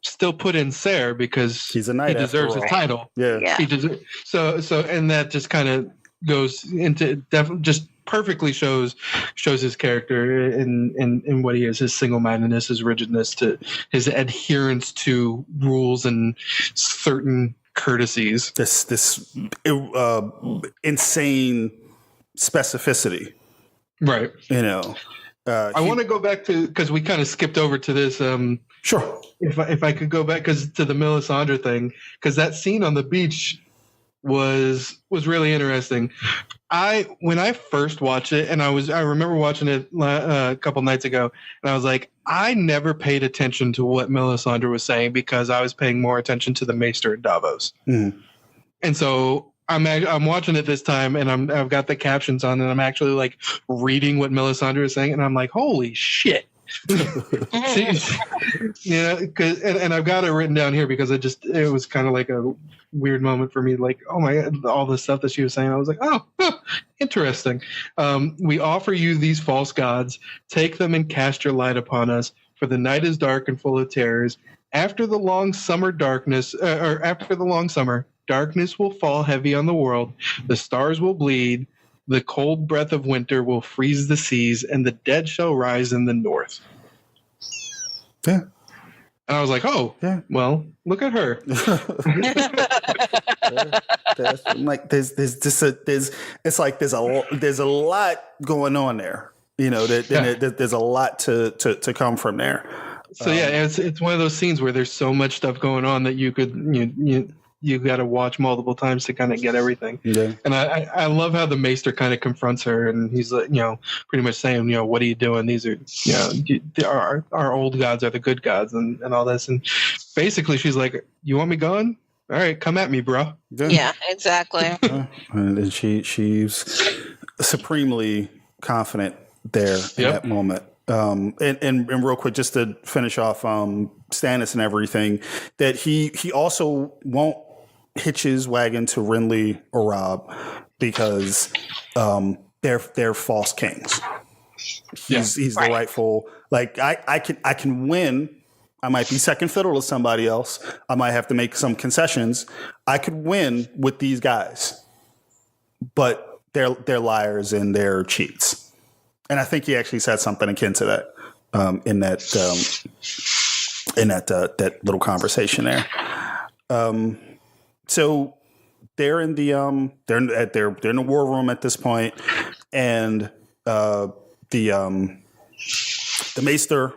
still put in Ser because he's a knight. He deserves his title. Yeah. He deserves. So and that just kind of goes into just perfectly shows his character in what he is, his single-mindedness, his rigidness, to his adherence to rules and certain courtesies. This insane specificity, right? I want to go back to, because we kind of skipped over to this. Sure. If I could go back, because to the Melisandre thing, because that scene on the beach was really interesting. When I first watched it, and I remember watching it a couple nights ago, and I was like, I never paid attention to what Melisandre was saying because I was paying more attention to the Maester and Davos. Mm. And so I'm watching it this time, and I've got the captions on, and I'm actually like reading what Melisandre is saying, and I'm like, holy shit. And I've got it written down here because it was kind of like a weird moment for me, like, oh my God, all the stuff that she was saying. I was like, oh, interesting. We offer you these false gods, take them and cast your light upon us, for the night is dark and full of terrors. After the long summer darkness will fall heavy on the world, the stars will bleed, the cold breath of winter will freeze the seas, and the dead shall rise in the north. Yeah. And I was like, oh, yeah. Well, look at her. Like there's a lot going on there. There's a lot to come from there. So it's one of those scenes where there's so much stuff going on that you got to watch multiple times to kind of get everything. Yeah. And I love how the Maester kind of confronts her, and he's like, pretty much saying, what are you doing? These are, our old gods are the good gods and all this. And basically she's like, you want me gone? All right, come at me, bro. Yeah, exactly. And she's supremely confident there in that moment. And real quick, just to finish off Stannis and everything, that he also won't hitch his wagon to Renly or Robb because they're false kings. He's the rightful, like, I can win. I might be second fiddle to somebody else. I might have to make some concessions. I could win with these guys, but they're liars and they're cheats. And I think he actually said something akin to that in that little conversation there. So they're in the they're in the war room at this point, and the Maester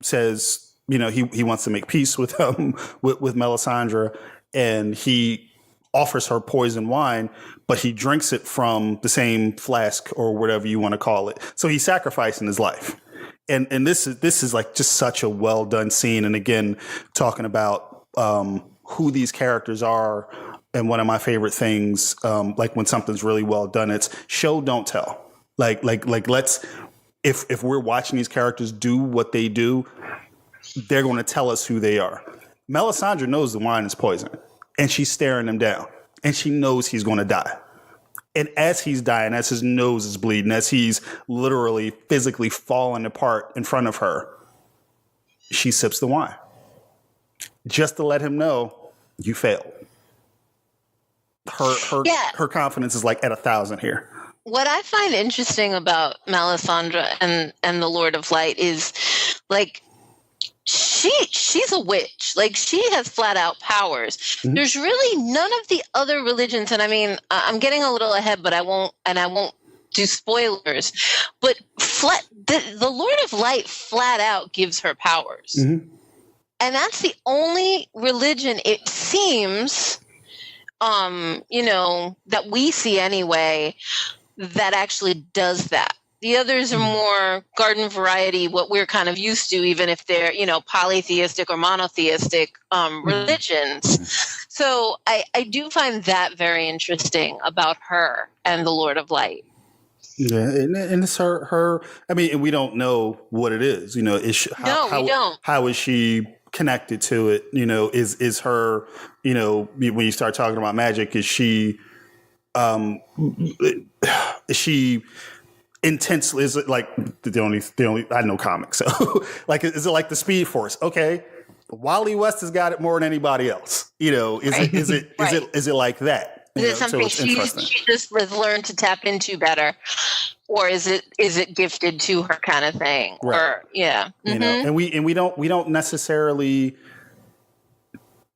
says, he wants to make peace with Melisandre, and he offers her poison wine, but he drinks it from the same flask or whatever you want to call it. So he's sacrificing his life. And this is like just such a well done scene. And again, talking about who these characters are. And one of my favorite things, like when something's really well done, it's show, don't tell. Like let's, if we're watching these characters do what they do, they're going to tell us who they are. Melisandre knows the wine is poison, and she's staring him down, and she knows he's going to die. And as he's dying, as his nose is bleeding, as he's literally physically falling apart in front of her, she sips the wine just to let him know you failed. Her confidence is like at 1,000 here. What I find interesting about Melisandre and the Lord of Light is, like, she's a witch. Like, she has flat out powers. Mm-hmm. There's really none of the other religions, and I mean, I'm getting a little ahead, but I won't do spoilers. But the Lord of Light flat out gives her powers, mm-hmm. and that's the only religion, it seems, that we see anyway, that actually does that. The others are more garden variety, what we're kind of used to, even if they're, polytheistic or monotheistic religions. So I do find that very interesting about her and the Lord of Light. Yeah, and it's her. I mean, and we don't know what it is. Is she, we don't. How is she connected to it? Is her? When you start talking about magic, is she? Is she intensely? Is it like the only? I know comics, so like, is it like the Speed Force? Okay, Wally West has got it more than anybody else. Is it like that? Is it so something it's she just has learned to tap into better, or is it gifted to her kind of thing? Right. Or yeah, You know, and we don't necessarily.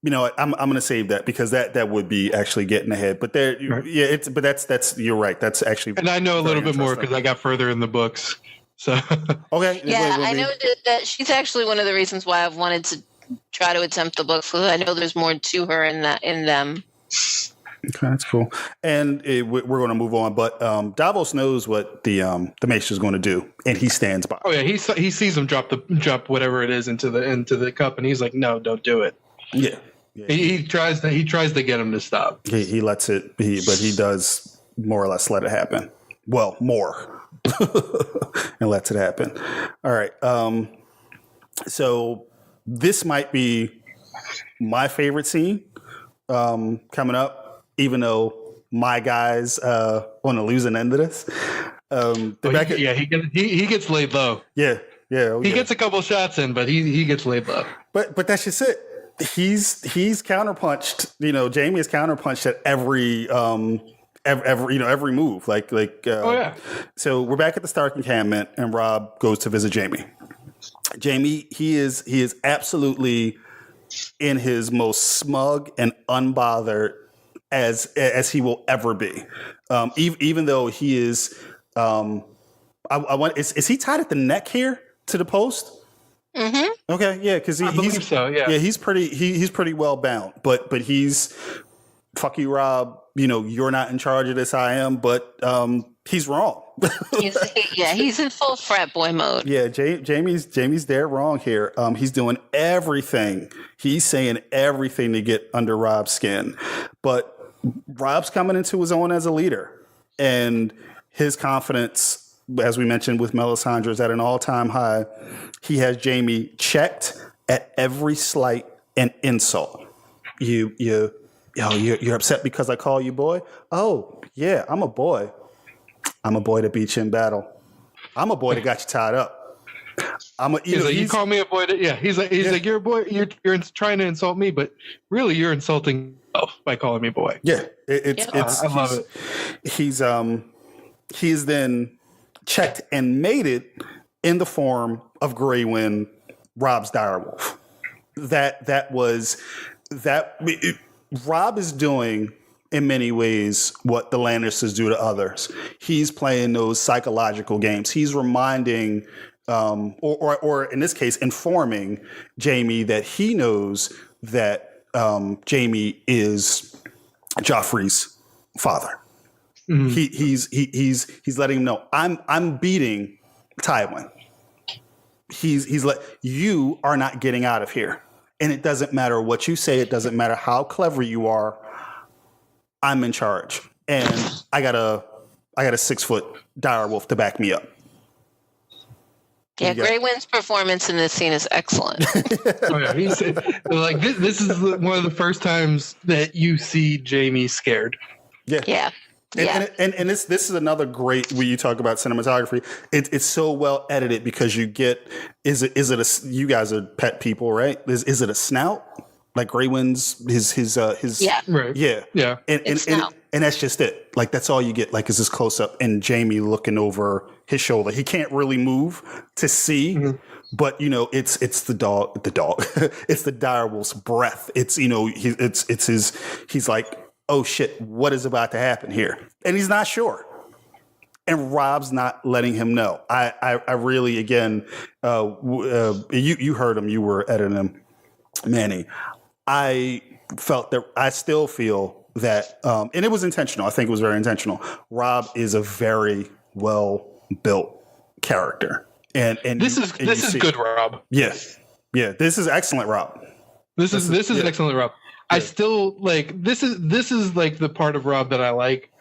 You know, I'm going to save that because that would be actually getting ahead. But there, Right. yeah, but that's you're right. That's actually, And I know a little very bit more interesting. because I got further in the books. So Okay. yeah. I know that she's actually one of the reasons why I've wanted to try to attempt the books, because I know there's more to her in them. Okay, that's cool. And we're going to move on, but Davos knows what the Maester is going to do, and he stands by. oh yeah, he sees him drop whatever it is into the cup, and he's like, no, don't do it. Yeah. He tries to get him to stop. He lets it, but he does more or less let it happen. Well, more, and lets it happen. All right. So this might be my favorite scene coming up. Even though my guys on the losing end of this, he gets laid low. Yeah. He gets a couple shots in, but he gets laid low. But that's just it. He's counterpunched. You know, Jamie is counterpunched at every move. Oh yeah. So we're back at the Stark encampment, and Robb goes to visit Jamie. Jamie, he is absolutely in his most smug and unbothered as he will ever be. Even though he is, is he tied at the neck here to the post? Mm-hmm. Okay, yeah, because I believe so. Yeah, he's pretty well bound, but he's fuck you, Robb. You know, you're not in charge of this. I am, but he's wrong. He's in full frat boy mode. Yeah, Jamie's dead wrong here. He's doing everything. He's saying everything to get under Robb's skin, but Robb's coming into his own as a leader, and his confidence, as we mentioned with Melisandre, is at an all-time high. He has Jamie checked at every slight and insult. You're upset because I call you boy? Oh, yeah, I'm a boy. I'm a boy that beat you in battle. I'm a boy that got you tied up. You call me a boy. He's like you're a boy. You're trying to insult me, but really you're insulting yourself by calling me boy. Yeah, I love it. He's then checked and mated in the form of Grey Wind, Robb's direwolf. Robb is doing in many ways what the Lannisters do to others. He's playing those psychological games. He's reminding, or in this case, informing Jamie that he knows that Jamie is Joffrey's father. Mm-hmm. He's letting him know I'm beating Tywin. He's like, you are not getting out of here, and it doesn't matter what you say. It doesn't matter how clever you are. I'm in charge, and I got a 6-foot direwolf to back me up. Yeah, Grey Wind's performance in this scene is excellent. Oh yeah, he's like this is one of the first times that you see Jamie scared. Yeah. And this is another great when you talk about cinematography. It's so well edited because you get is it you guys are pet people, right? Is it a snout? Like Grey Wind's his right. Yeah. And that's just it. Like that's all you get. Like is this close up and Jamie looking over his shoulder. He can't really move to see, but you know it's the dog. It's the direwolf's breath. It's he's like, oh shit, what is about to happen here? And he's not sure. And Robb's not letting him know. I really, again, you heard him, you were editing him, Manny. I still feel that, and it was intentional. I think it was very intentional. Robb is a very well-built character. And this is good, Robb. Yeah. This is excellent, Robb. This is excellent, Robb. Yeah. I still like this is like the part of Robb that I like.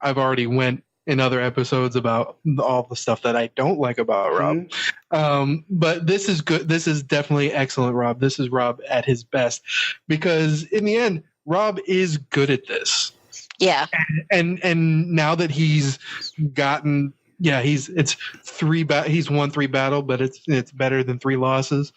I've already went in other episodes about all the stuff that I don't like about Robb. But this is good. This is definitely excellent, Robb. This is Robb at his best because in the end, Robb is good at this. Yeah. And now that he's gotten, he's won 3 battles, but it's better than 3 losses.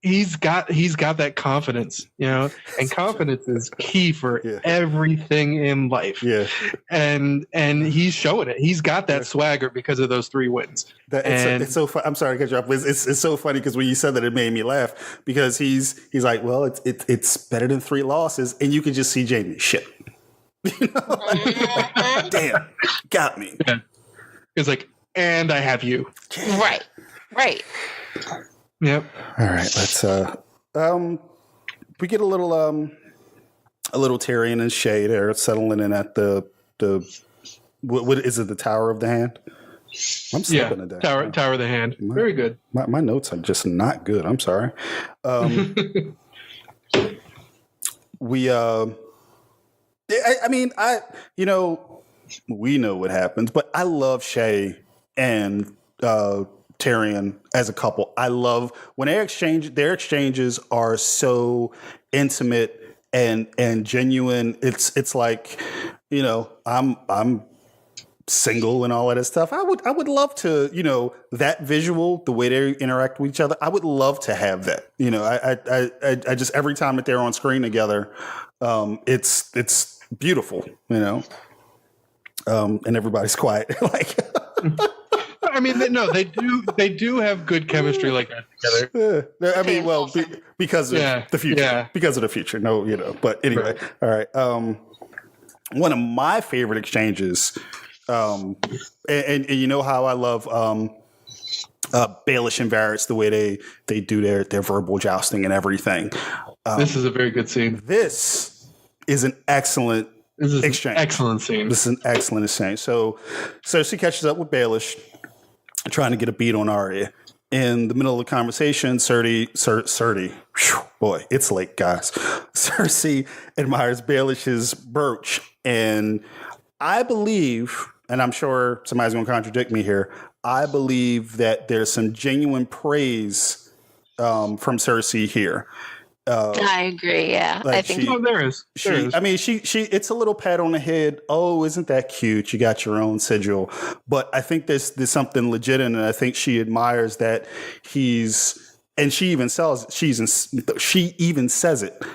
he's got that confidence, and confidence is key for everything in life. Yeah. And he's showing it. He's got that swagger because of those 3 wins. It's so fun. I'm sorry to cut you off. It's so funny because when you said that, it made me laugh because he's like, well, it's better than 3 losses, and you can just see Jamie shit. Like, damn, got me. Yeah. It's like, and I have you. Right. Yep. All right, let's we get a little Tyrion and Shay there settling in at the what is it, the Tower of the Hand? I'm slipping today. Tower of the Hand. Very good. My notes are just not good. I'm sorry. We we know what happens, but I love Shay and Tyrion as a couple. I love when their exchanges are so intimate and genuine. It's like, I'm single and all of that stuff. I would love to, that visual, the way they interact with each other. I would love to have that. I just, every time that they're on screen together, it's beautiful, and everybody's quiet. Like, I mean, no, they do have good chemistry like that together. I mean, well, because of the future. Yeah. Because of the future. No, but anyway. Right. All right. One of my favorite exchanges, and you know how I love Baelish and Varys, the way they do their verbal jousting and everything. This is a very good scene. This is an excellent exchange. Excellent scene. This is an excellent exchange. So Cersei catches up with Baelish, trying to get a beat on Arya. In the middle of the conversation, Cersei, boy, it's late, guys. Cersei admires Baelish's brooch, and I believe, and I'm sure somebody's going to contradict me here, I believe that there's some genuine praise from Cersei here. I agree. Yeah, like I think there is. I mean, she. It's a little pat on the head. Oh, isn't that cute? You got your own sigil. But I think there's something legit in it. I think she admires that he's, and she even says it.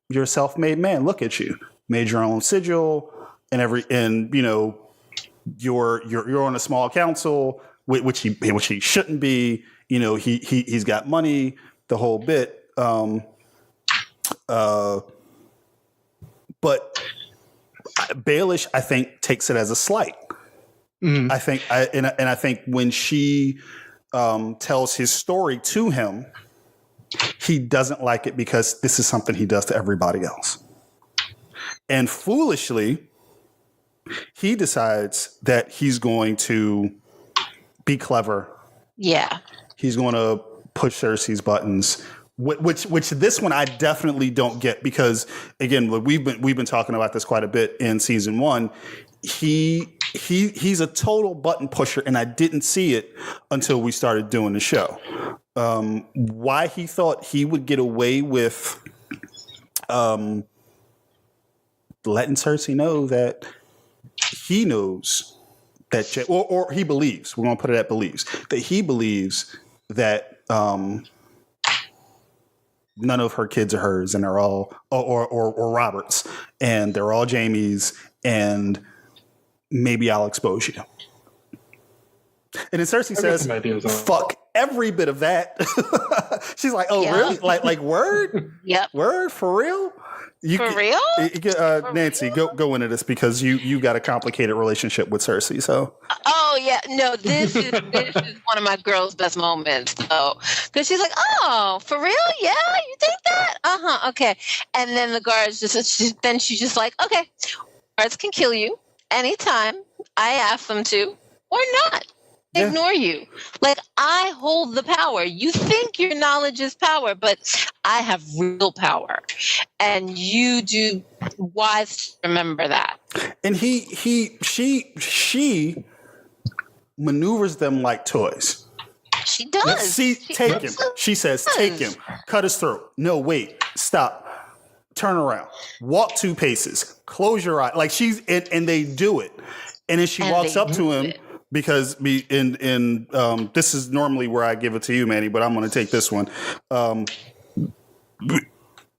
You're a self-made man. Look at you. Made your own sigil, and you're on a small council, which he shouldn't be. He's got money, the whole bit. But Baelish, I think, takes it as a slight. Mm-hmm. I think when she tells his story to him, he doesn't like it because this is something he does to everybody else. And foolishly, he decides that he's going to be clever. Yeah. He's going to push Cersei's buttons. Which this one I definitely don't get because, again, we've been talking about this quite a bit in season 1. He's a total button pusher, and I didn't see it until we started doing the show. Why he thought he would get away with letting Cersei know that he knows that, or he believes. We're going to put it at believes that he believes that. None of her kids are hers, and they're all or Robert's, and they're all Jamie's, and maybe I'll expose you. And then Cersei says, "Fuck every bit of that." She's like, "Oh, really? Like word? Yep. Word for real? For real? Nancy, go into this because you got a complicated relationship with Cersei. So, oh yeah, no, this is one of my girls' best moments. So, because she's like, "Oh, for real? Yeah, you think that? Okay." And then the guards she's just like, "Okay, guards can kill you anytime I ask them to, or not." Yeah. Ignore you. Like, I hold the power. You think your knowledge is power, but I have real power. And you do wise to remember that. And she maneuvers them like toys. She does. Take him. She says, take him. Cut his throat. No, wait. Stop. Turn around. Walk 2 paces. Close your eye. Like and they do it. And then she walks up to him because this is normally where I give it to you, Manny, but I'm going to take this one.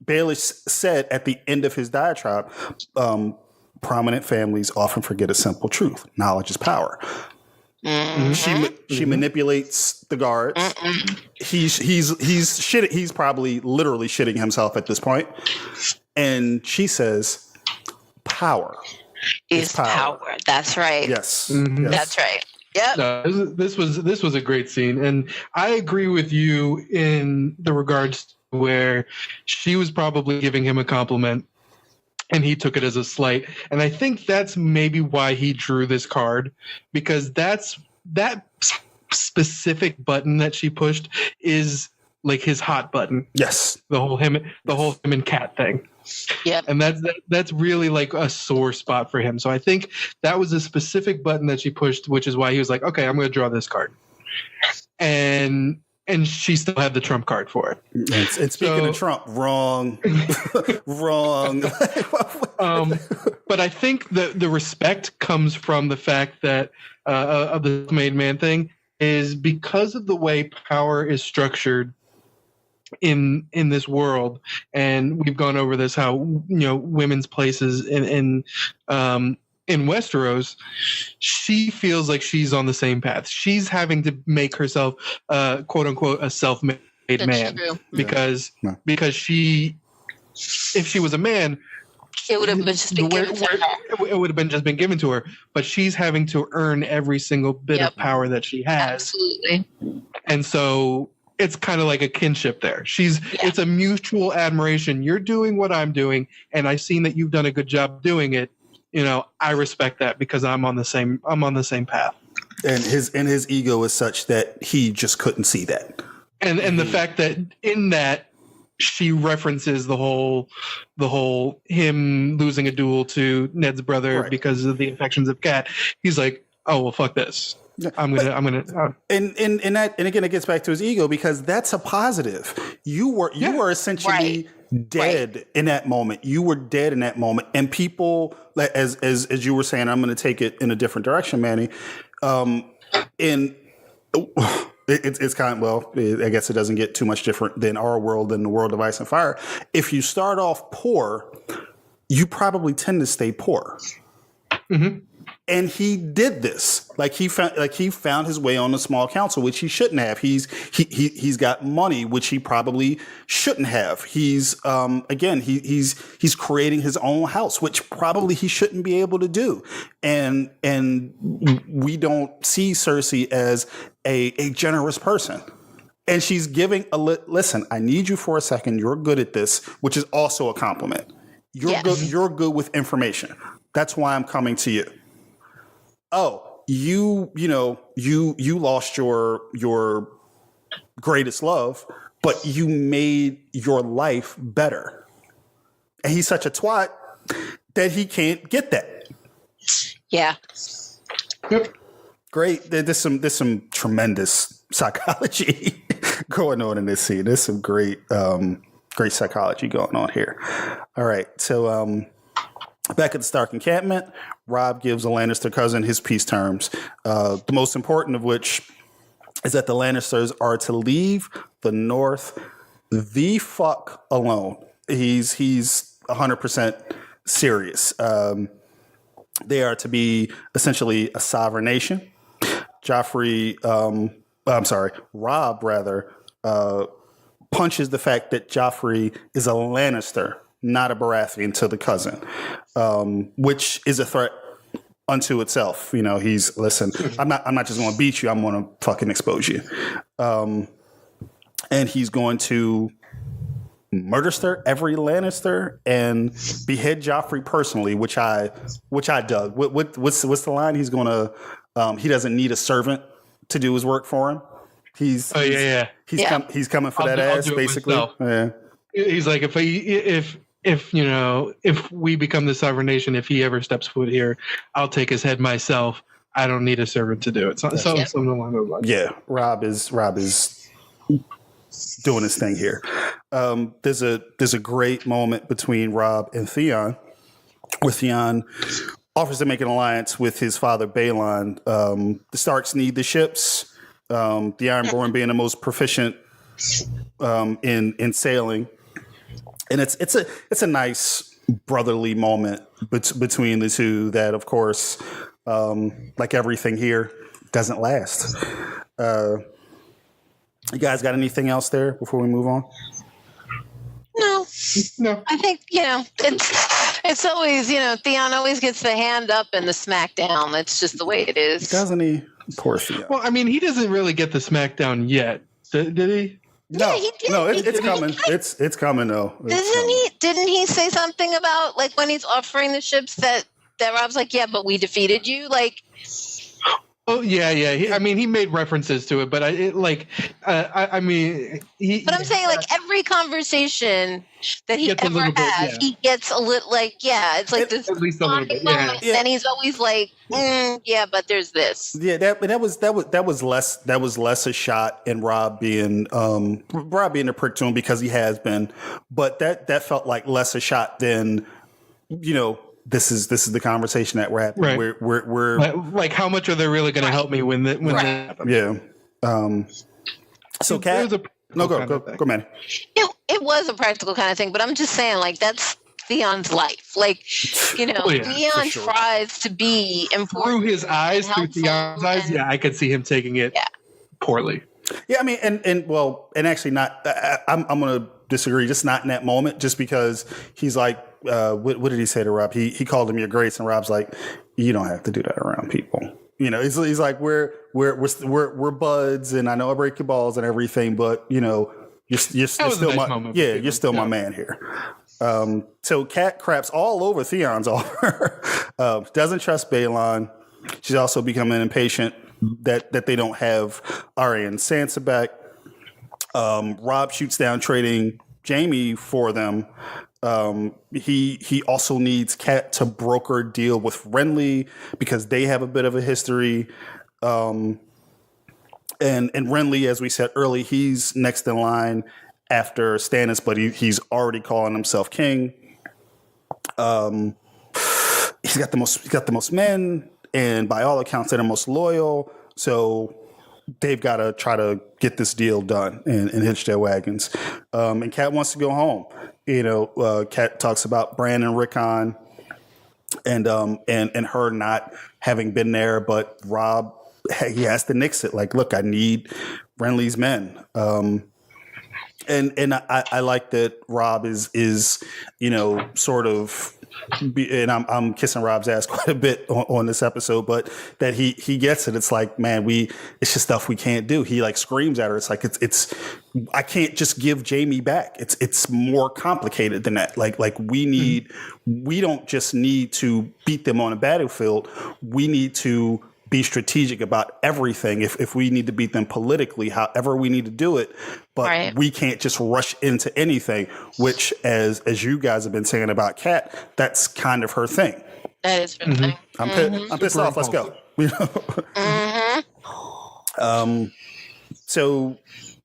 Baelish said at the end of his diatribe, prominent families often forget a simple truth: knowledge is power. She manipulates the guards. He's shitting. He's probably literally shitting himself at this point. And she says, "Power is power." That's right. Yes, Mhm. yes. That's right. Yep. No, this was a great scene, and I agree with you in the regards where she was probably giving him a compliment, and he took it as a slight. And I think that's maybe why he drew this card, because that specific button that she pushed is like his hot button. Yes, The whole him and cat thing. Yep. And that's really like a sore spot for him. So I think that was a specific button that she pushed, which is why he was like, okay, I'm going to draw this card. And she still had the trump card for it. and speaking of Trump, wrong. But I think the respect comes from the fact that of the made man thing is because of the way power is structured in this world, and we've gone over this, how women's places in Westeros, she feels like she's on the same path. She's having to make herself quote unquote a self-made That's man true. because she, if she was a man, It would have just been given to her. it would have been just been given to her, but she's having to earn every single bit of power that she has. Absolutely. And so it's kind of like a kinship there. It's a mutual admiration. You're doing what I'm doing, and I've seen that you've done a good job doing it. I respect that because I'm on the same path. And his ego is such that he just couldn't see that. And the fact that in that she references the whole him losing a duel to Ned's brother because of the affections of Cat. He's like, oh well, fuck this. I'm gonna. And again, it gets back to his ego, because that's a positive. You were essentially dead in that moment. You were dead in that moment, and people, as you were saying, I'm going to take it in a different direction, Manny. It's kind of, well, I guess it doesn't get too much different than our world, than the world of Ice and Fire. If you start off poor, you probably tend to stay poor. Mm-hmm. And he did this. He found his way on the small council, which he shouldn't have. He's got money, which he probably shouldn't have. He's creating his own house, which probably he shouldn't be able to do. And we don't see Cersei as a generous person. And she's giving listen, I need you for a second. You're good at this, which is also a compliment. You're good with information. That's why I'm coming to you. Oh, you lost your greatest love, but you made your life better. And he's such a twat that he can't get that. Yeah. Great. There's some tremendous psychology going on in this scene. There's some great psychology going on here. All right. So back at the Stark encampment, Robb gives a Lannister cousin his peace terms, the most important of which is that the Lannisters are to leave the North the fuck alone. He's 100% serious. They are to be essentially a sovereign nation. Robb punches the fact that Joffrey is a Lannister, not a Baratheon, to the cousin, which is a threat unto itself. Listen, I'm not just going to beat you. I'm going to fucking expose you. And he's going to murder every Lannister and behead Joffrey personally, which I dug. What's the line? He's going to, he doesn't need a servant to do his work for him. He's coming for that ass, basically. Yeah. He's like, if we become the sovereign nation, if he ever steps foot here, I'll take his head myself. I don't need a servant to do it. Something along those lines. Yeah, Robb is doing his thing here. There's a great moment between Robb and Theon, where Theon offers to make an alliance with his father Balon. The Starks need the ships. The Ironborn being the most proficient in sailing, and it's a nice brotherly moment between the two. That, of course, like everything here, doesn't last. You guys got anything else there before we move on? No. I think, it's always, Theon always gets the hand up and the smack down. That's just the way it is. Doesn't he? Poor Theon. Well, I mean, he doesn't really get the smackdown yet. Did he? No, Yeah, he did. no, He it's did. coming. It's coming though. Didn't he say something about, like, when he's offering the ships that Rob's like, yeah, but we defeated you? Like, Oh yeah. He made references to it, but he. but I'm saying, like, every conversation that he Gets a ever little bit, has, yeah. he gets a little, like, it's like this At least a little bit, bonding yeah. moment, Yeah. and he's always like, yeah, but there's this. Yeah, that was less a shot in Rob being a prick to him, because he has been, but that felt like less a shot than, this is the conversation that we're having. Right. We're like how much are they really going to help me when that happens? yeah. So Kat, It was a no, practical kind of go, Manny. It was a practical kind of thing, but I'm just saying, like, that's Theon's life. Like, Oh, yeah, Theon sure. tries to be important. Through his eyes, through helpful, Theon's eyes, and- yeah, I could see him taking it poorly. Yeah, I mean, and actually not. I'm going to disagree. Just not in that moment. Just because he's like, what did he say to Rob? He called him your grace, and Rob's like, you don't have to do that around people. He's like, we're buds, and I know I break your balls and everything, but you're still nice my moment. you're still my man here. So Kat craps all over Theon's offer. Doesn't trust Balon. She's also becoming impatient that they don't have Arya and Sansa back. Rob shoots down trading Jaime for them. He also needs Kat to broker a deal with Renly because they have a bit of a history. And Renly, as we said earlier, he's next in line after Stannis, but he's already calling himself king. He's got the most men, and by all accounts, they're the most loyal. So they've got to try to get this deal done and hitch their wagons. And Kat wants to go home. Kat talks about Bran and Rickon and her not having been there, but Rob, he has to nix it. Like, look, I need Renly's men. And I like that Rob is sort of, and I'm kissing Rob's ass quite a bit on this episode, but that he gets it. It's like, man, it's just stuff we can't do. He like screams at her. It's like it's I can't just give Jaime back. It's more complicated than that. Like we don't just need to beat them on a battlefield. We need to be strategic about everything. If we need to beat them politically, however we need to do it, but Right. we can't just rush into anything, which as you guys have been saying about Kat, that's kind of her thing. That is her thing. I'm pissed off. Let's go. So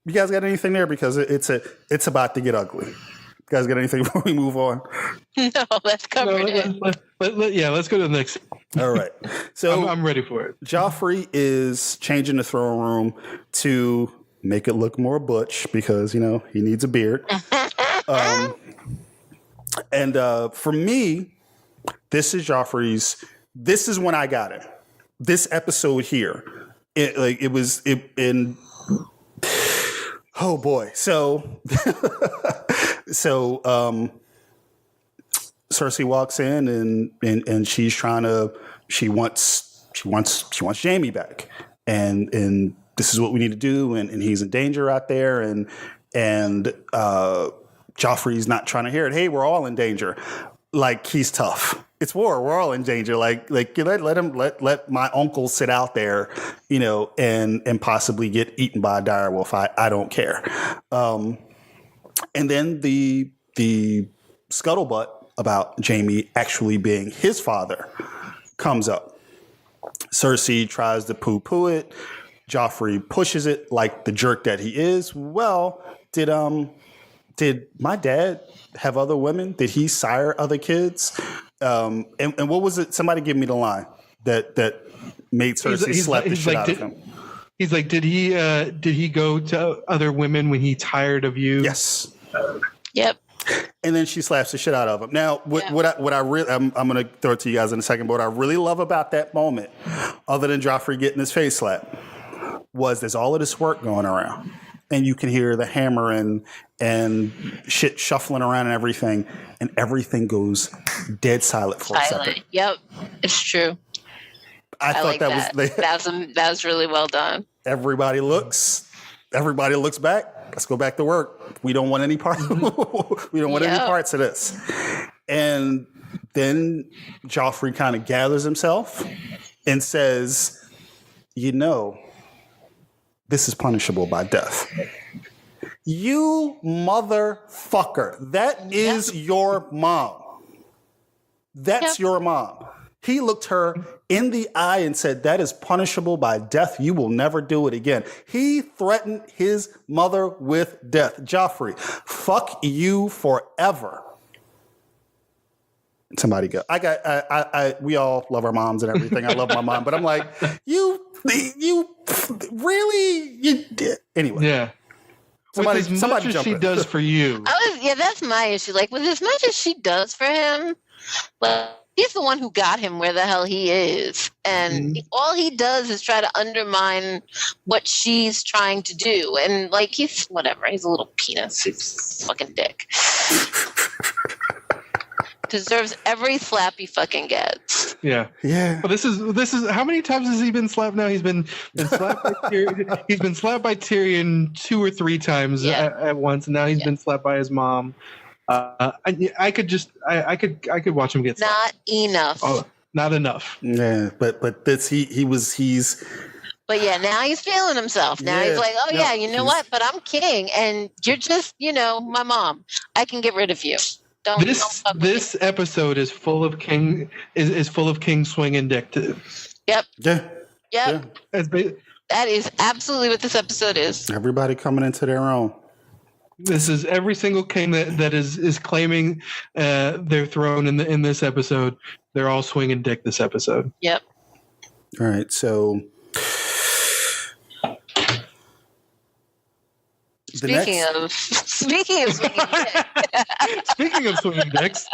you guys got anything there? Because it's about to get ugly. You guys got anything before we move on? No, that's covered it. Let's go to the next. All right. So I'm ready for it. Joffrey is changing the throne room to make it look more butch because, he needs a beard. And for me, this is Joffrey's. This is when I got it. This episode here, oh boy. So Cersei walks in and she's trying to. She wants Jaime back, and this is what we need to do, and he's in danger out there, and Joffrey's not trying to hear it. Hey, we're all in danger. Like, he's tough. It's war. We're all in danger. Like let my uncle sit out there, and possibly get eaten by a direwolf. I don't care. And then the scuttlebutt about Jaime actually being his father comes up. Cersei tries to poo-poo it. Joffrey pushes it like the jerk that he is. Well, did my dad have other women? Did he sire other kids? And what was it? Somebody give me the line that made Cersei slap the shit out of him. He's like, did he go to other women when he tired of you? Yes. Yep. And then she slaps the shit out of him. Now, what I really, I'm going to throw it to you guys in a second, but what I really love about that moment, other than Joffrey getting his face slapped, was there's all of this work going around. And you can hear the hammering and shit shuffling around and everything goes dead silent for a second. Yep, it's true. I thought like that was really well done. Everybody looks back. Let's go back to work. We don't want any part. We don't want any parts of this. And then Joffrey kind of gathers himself and says, this is punishable by death. You motherfucker. That is your mom. That's your mom. He looked her in the eye and said, that is punishable by death. You will never do it again. He threatened his mother with death. Joffrey, fuck you forever. Somebody go. We all love our moms and everything. I love my mom, but I'm like, you really? You did. Anyway. Yeah. Somebody as she does for you. That's my issue. Like, with as much as she does for him, well, he's the one who got him where the hell he is. And all he does is try to undermine what she's trying to do. And, like, he's whatever. He's a little penis. He's a fucking dick. Deserves every slap he fucking gets. Yeah. Yeah. Well, this is how many times has he been slapped now? He's been slapped by Tyrion. He's been slapped by Tyrion 2 or 3 times at once, and now he's been slapped by his mom. I could watch him get slapped. Not enough. Oh, not enough. Yeah, but this he's. But yeah, now he's feeling himself. Now he's like, oh yeah, you know what? But I'm king, and you're just, my mom. I can get rid of you. This episode is full of king swinging dick too. Yep. Yeah. Yep. Yeah. That is absolutely what this episode is. Everybody coming into their own. This is every single king that is claiming their throne in this episode. They're all swinging dick this episode. Yep. All right, so Speaking of swinging dicks. Speaking of swinging dicks,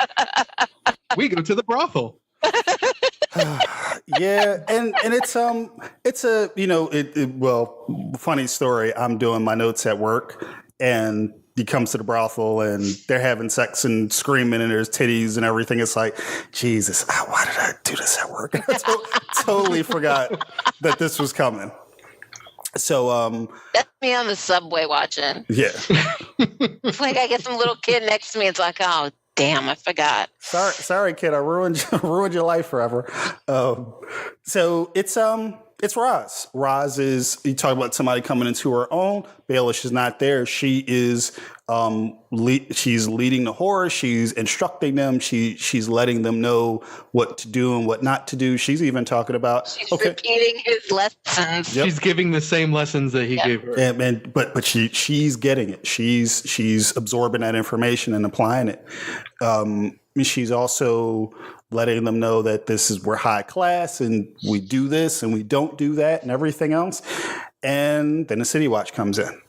we go to the brothel. Yeah, and it's a funny story. I'm doing my notes at work, and he comes to the brothel, and they're having sex and screaming, and there's titties and everything. It's like, Jesus, why did I do this at work? I totally forgot that this was coming. So that's me on the subway watching. Yeah. It's like I get some little kid next to me. It's like, oh damn, I forgot. Sorry, kid. I ruined your life forever. So it's Roz. Roz is, you talk about somebody coming into her own. Baelish is not there. She is she's leading the horse. She's instructing them. She's letting them know what to do and what not to do. She's even talking about repeating his lessons. Yep. She's giving the same lessons that he gave her. But she's getting it. She's absorbing that information and applying it. She's also letting them know that we're high class and we do this and we don't do that and everything else. And then the City Watch comes in.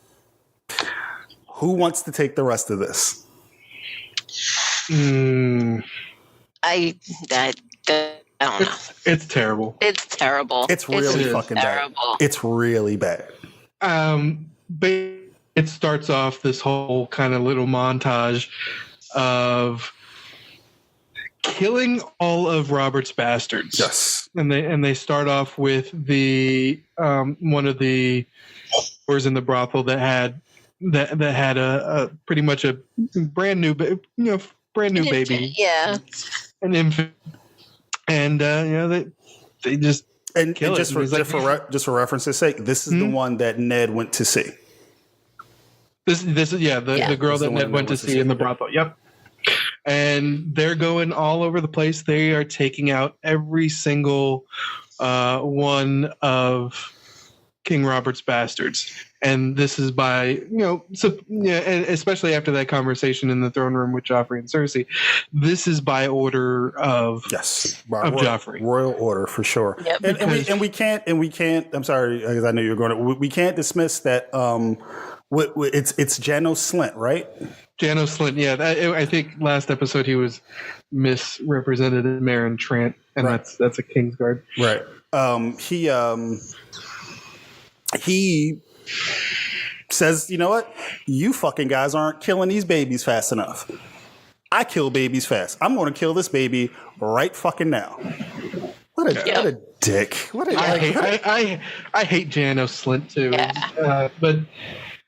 Who wants to take the rest of this? I don't know. It's terrible. It's terrible. It's really fucking terrible. Bad. It's really bad. But it starts off this whole kind of little montage of killing all of Robert's bastards. Yes. And they start off with the one of the whores in the brothel that had a pretty much a brand new baby. Yeah. An infant. And they just kill it. Just for reference's sake, this is the one that Ned went to see. This is the girl that Ned went to see in the brothel. Yep. And they're going all over the place. They are taking out every single one of King Robert's bastards. and this is by and especially after that conversation in the throne room with Joffrey and Cersei, this is by order of Joffrey, royal order for sure. Yep. And we can't. I'm sorry, because I know you're going to. We can't dismiss that. It's Janos Slint, right? Janos Slint, yeah. I think last episode he was misrepresented as Meryn Trant, and that's a Kingsguard. Right. He says, you know what? You fucking guys aren't killing these babies fast enough. I kill babies fast. I'm going to kill this baby right fucking now. What a dick. I hate Janos Slint too. Yeah. But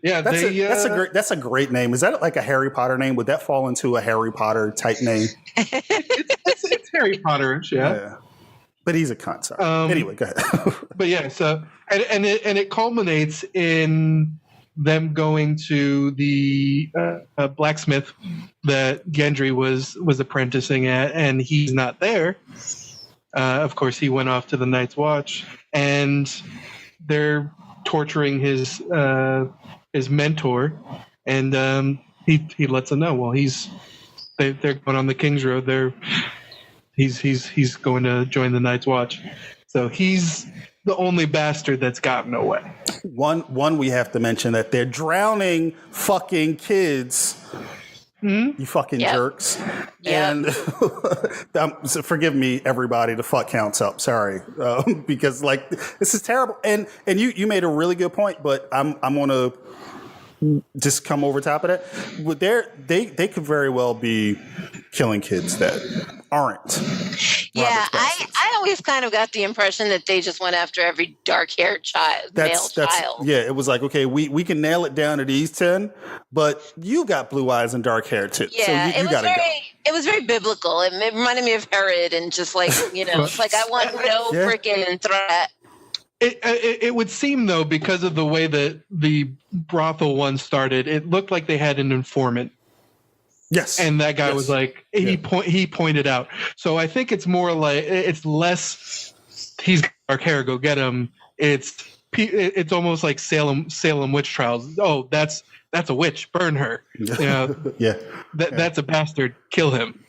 yeah, that's a great name. Is that like a Harry Potter name? Would that fall into a Harry Potter type name? it's Harry Potter-ish, yeah. But he's a cunt. Sorry. Anyway, go ahead. But yeah, so and it culminates in them going to the blacksmith that Gendry was apprenticing at, and he's not there. Of course, he went off to the Night's Watch, and they're torturing his mentor, and he lets them know. Well, they're going on the King's Road. He's going to join the Night's Watch, so he's the only bastard that's gotten away. One we have to mention that they're drowning fucking kids. You fucking jerks. And so forgive me, everybody, the fuck counts up. Sorry. Because like this is terrible. And you made a really good point, but I'm gonna just come over top of that. But they could very well be killing kids that aren't. Yeah, I always kind of got the impression that they just went after every dark-haired male child. Yeah, it was like, okay, we can nail it down to these 10, but you got blue eyes and dark hair too. Yeah, so you gotta go. It was very biblical. It reminded me of Herod, and just like, it's like I want no freaking threat. It would seem, though, because of the way that the brothel one started, it looked like they had an informant. Yes. And that guy was like, he pointed out. So I think it's more like, it's less, he's got dark hair, go get him. It's almost like Salem witch trials. Oh, that's a witch, burn her. That's a bastard, kill him.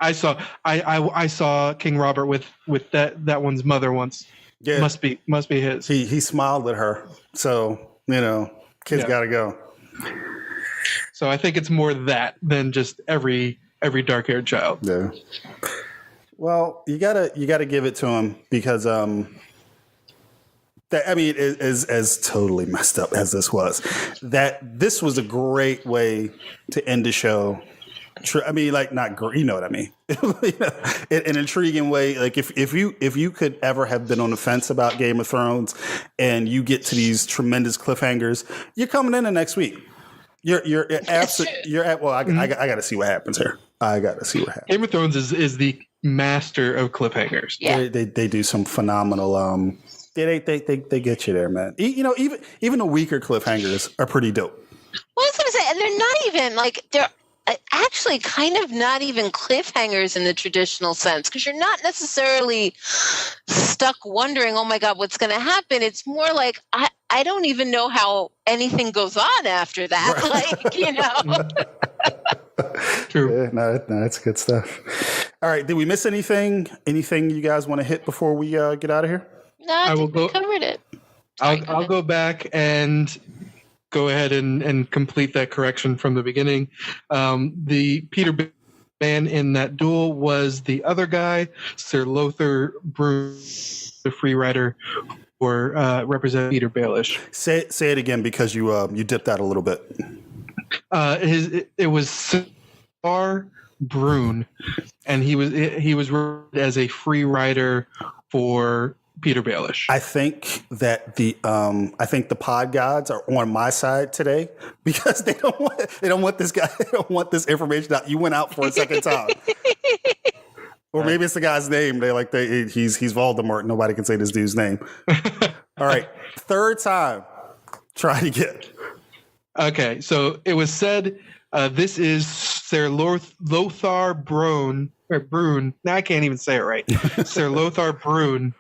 I saw King Robert with that one's mother once. Yeah. Must be his. He smiled at her. So, kids gotta go. So I think it's more that than just every dark-haired child. Yeah. Well, you gotta give it to him because as totally messed up as this was, this was a great way to end the show. Not great, you know what I mean. An intriguing way. Like if you could ever have been on the fence about Game of Thrones, and you get to these tremendous cliffhangers, you're coming in the next week. You're absolutely. I got to see what happens here. I got to see what happens. Game of Thrones is the master of cliffhangers. Yeah, they do some phenomenal. They get you there, man. Even the weaker cliffhangers are pretty dope. Well, I was gonna say, and they're not even like they're actually kind of not even cliffhangers in the traditional sense, because you're not necessarily stuck wondering, oh my God, what's going to happen? It's more like, I don't even know how anything goes on after that. Right. True. Yeah, no, that's good stuff. All right. Did we miss anything? Anything you guys want to hit before we get out of here? No, I think we covered it. I'll go back and go ahead and complete that correction from the beginning. The Peter Ban in that duel was the other guy, Sir Lothar Brune, the free rider, or represent Peter Baelish. Say it again, because you dipped out a little bit. It was Sir Brune, and he was as a free rider for Peter Baelish. I think that the pod gods are on my side today, because they don't want this guy. They don't want this information out. You went out for a second time, or maybe it's the guy's name. He's Voldemort. Nobody can say this dude's name. All right, third time. Try to get. Okay, so it was said. This is Sir Lothar Brune. Now I can't even say it right. Sir Lothar Brune,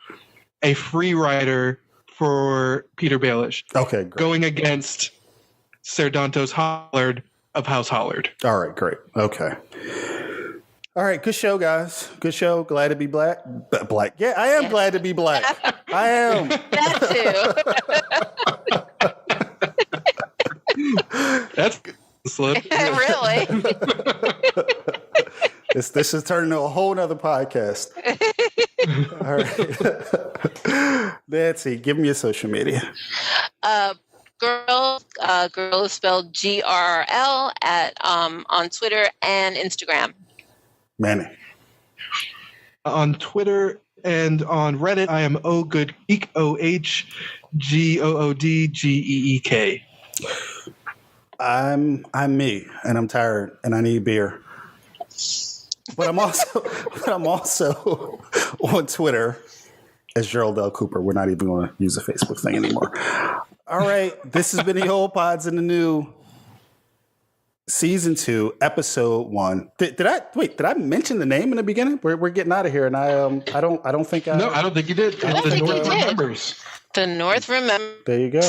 a free rider for Peter Baelish, Okay, great. going against Ser Dantos Hollard of House Hollard. All right, great. Okay. All right, good show, guys. Good show. Glad to be black. Black. Yeah, I am glad to be black. I am. That too. That's good. Slip. Really? This is turning into a whole nother podcast. All right. Nancy, give me your social media. Girl is spelled GRL on Twitter and Instagram. Manny. On Twitter and on Reddit, I am OGoodGeek, OHGOODGEEK. I'm me, and I'm tired, and I need beer. But I'm also on Twitter as Gerald L. Cooper. We're not even going to use the Facebook thing anymore. All right, this has been the Old Pods in the New, Season 2, Episode 1. Did I mention the name in the beginning? We're getting out of here, and I don't think I. No, I don't think you did. I don't The think North you did. remembers. The North remembers. There you go.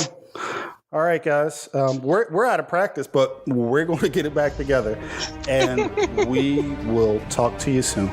All right, guys. We're out of practice, but we're going to get it back together, and we will talk to you soon.